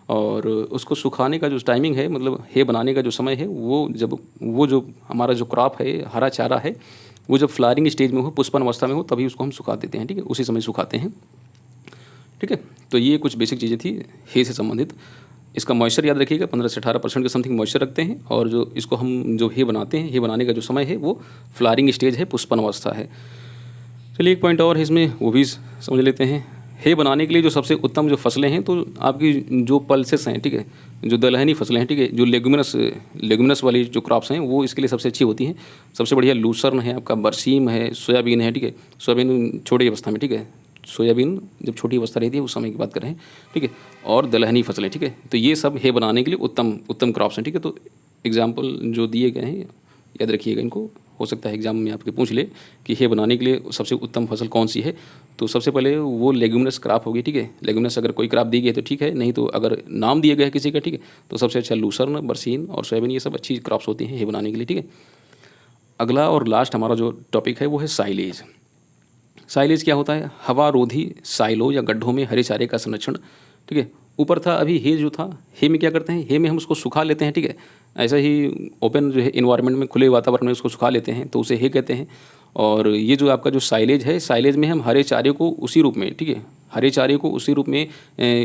और उसको सुखाने का जो टाइमिंग है, मतलब हे बनाने का जो समय है, वो जो हमारा जो क्रॉप है, हरा चारा है, वो जब फ्लावरिंग स्टेज में हो, पुष्पन अवस्था में हो, तभी उसको हम सुखा देते हैं, ठीक है। उसी समय सुखाते हैं, ठीक है। तो ये कुछ बेसिक चीज़ें थी हे से संबंधित। इसका मॉइस्चर याद रखिएगा, 15 से 18% के समथिंग मॉइस्चर रखते हैं। और जो इसको हम जो हे बनाते हैं, हे बनाने का जो समय है वो फ्लावरिंग स्टेज है, पुष्पन अवस्था है। चलिए एक पॉइंट और है इसमें, वो भी समझ लेते हैं। हे बनाने के लिए जो सबसे उत्तम जो फसलें हैं, तो आपकी जो पल्सेस हैं, ठीक है, जो दलहनी फसलें हैं, ठीक है, जो लेगुमिनस वाली जो क्रॉप्स हैं वो इसके लिए सबसे अच्छी होती हैं। सबसे बढ़िया लूसर्न है, आपका बरसीम है, सोयाबीन है, ठीक है। सोयाबीन छोटी अवस्था में, ठीक है। सोयाबीन जब छोटी अवस्था रहती है उस समय की बात कर रहे हैं, ठीक है। और दलहनी फसलें, ठीक है। तो ये सब हे बनाने के लिए उत्तम क्रॉप्स हैं, ठीक है। तो एग्जाम्पल जो दिए गए हैं याद रखिएगा इनको। हो सकता है एग्जाम में आपके पूछ ले कि हे बनाने के लिए सबसे उत्तम फसल कौन सी है। तो सबसे पहले वो लेग्यूमिनस क्रॉप होगी, ठीक है। लेग्यूमिनस अगर कोई क्रॉप दी गई है तो ठीक है, नहीं तो अगर नाम दिया गया है किसी का, ठीक है, तो सबसे अच्छा लूसर्न, बरसीन और सोयाबीन, ये सब अच्छी क्रॉप्स होती हैं हे बनाने के लिए, ठीक है। अगला और लास्ट हमारा जो टॉपिक है वो है साइलेज। साइलेज क्या होता है? हवारोधी साइलो या गड्ढों में हरे चारे का संरक्षण, ठीक है। ऊपर था, अभी हे जो था, हे में क्या करते हैं, हे में हम उसको सुखा लेते हैं, ठीक है। ऐसा ही ओपन जो है इन्वायरमेंट में, खुले वातावरण में उसको सुखा लेते हैं, तो उसे हे कहते हैं। और ये जो आपका जो साइलेज है, साइलेज में हम हरे चारे को उसी रूप में, ठीक है, हरे चारे को उसी रूप में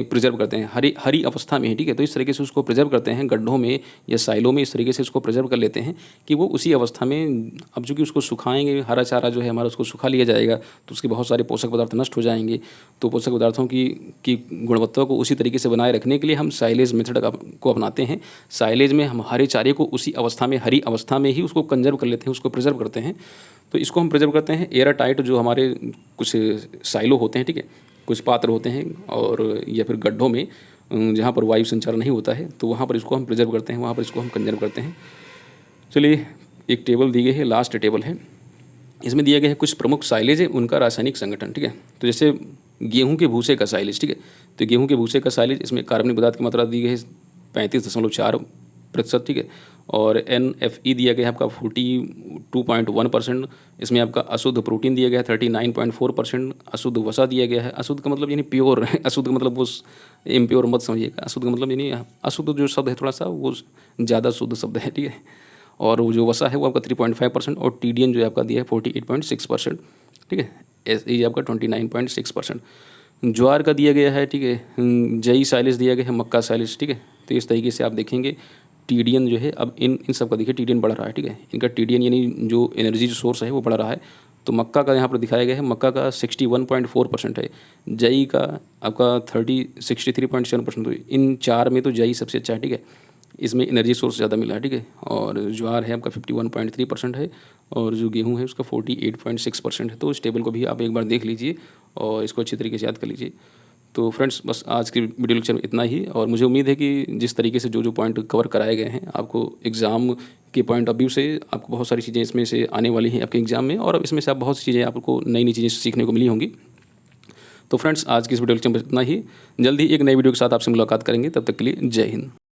प्रिजर्व करते हैं, हरी अवस्था में, ठीक है। तो इस तरीके से उसको प्रिजर्व करते हैं गड्ढों में या साइलों में, इस तरीके से उसको प्रिजर्व कर लेते हैं कि वो उसी अवस्था में। अब चूँकि उसको सुखाएंगे, हरा चारा जो है हमारा उसको सुखा लिया जाएगा, तो उसके बहुत सारे पोषक पदार्थ नष्ट हो जाएंगे। तो पोषक पदार्थों की गुणवत्ता को उसी तरीके से बनाए रखने के लिए हम साइलेज मेथड को अपनाते हैं। साइलेज में हम हरे चारे को उसी अवस्था में, हरी अवस्था में ही उसको कंजर्व कर लेते हैं, उसको प्रिजर्व करते हैं। तो इसको हम प्रिजर्व करते हैं एयर टाइट, जो हमारे कुछ साइलो होते हैं, ठीक है, कुछ पात्र होते हैं, और या फिर गड्ढों में जहाँ पर वायु संचार नहीं होता है, तो वहाँ पर इसको हम प्रिजर्व करते हैं, वहाँ पर इसको हम कंजर्व करते हैं। चलिए एक टेबल दी गई है, लास्ट टेबल है, इसमें दिया गया है कुछ प्रमुख साइलेज है, उनका रासायनिक संगठन, ठीक है। तो जैसे गेहूँ के भूसे का साइलेज, ठीक है। तो गेहूँ के भूसे का साइलेज, इसमें कार्बनिक पदार्थ की मात्रा दी गई है 35.4%, ठीक है। और NFE दिया गया है आपका 42.1%। इसमें आपका अशुद्ध प्रोटीन दिया गया है 39.4%। अशुद्ध वसा दिया गया है। अशुद्ध का मतलब यानी प्योर, अशुद्ध का मतलब वो इम्प्योर मत समझिएगा। अशुद्ध का मतलब यानी अशुद्ध जो शब्द है थोड़ा सा वो ज़्यादा शुद्ध शब्द है, ठीक है। और वो जो वसा है वो आपका 3.5%। और TDN जो है आपका दिया है 48.6%, ठीक है। SE आपका 29.6%। ज्वार का दिया गया है, ठीक है। जई साइलेज दिया गया है, मक्का साइलेज, ठीक है। तो इस तरीके से आप देखेंगे TDN जो है, अब इन सब का देखिए TDN बढ़ रहा है, ठीक है। इनका TDN यानी जो एनर्जी जो सोर्स है वो बढ़ रहा है। तो मक्का का यहाँ पर दिखाया गया है, मक्का का 61.4% है। जई का आपका 63.7%। तो इन चार में तो जई सबसे अच्छा है, ठीक है। इसमें एनर्जी सोर्स ज़्यादा मिला है, ठीक है। और ज्वार है आपका 51.3% है, और जो गेहूँ है उसका 48.6% है। तो इस टेबल को भी आप एक बार देख लीजिए और इसको अच्छी तरीके से याद कर लीजिए। तो फ्रेंड्स बस आज के वीडियो लेक्चर में इतना ही, और मुझे उम्मीद है कि जिस तरीके से जो पॉइंट कवर कराए गए हैं आपको एग्ज़ाम के पॉइंट ऑफ व्यू से आपको बहुत सारी चीज़ें इसमें से आने वाली हैं आपके एग्ज़ाम में, और इसमें से आप बहुत सी चीज़ें आपको नई नई चीज़ें सीखने को मिली होंगी। तो फ्रेंड्स आज की इस वीडियो लेक्चर में इतना ही, जल्द ही एक नई वीडियो के साथ आपसे मुलाकात करेंगे, तब तक के लिए जय हिंद।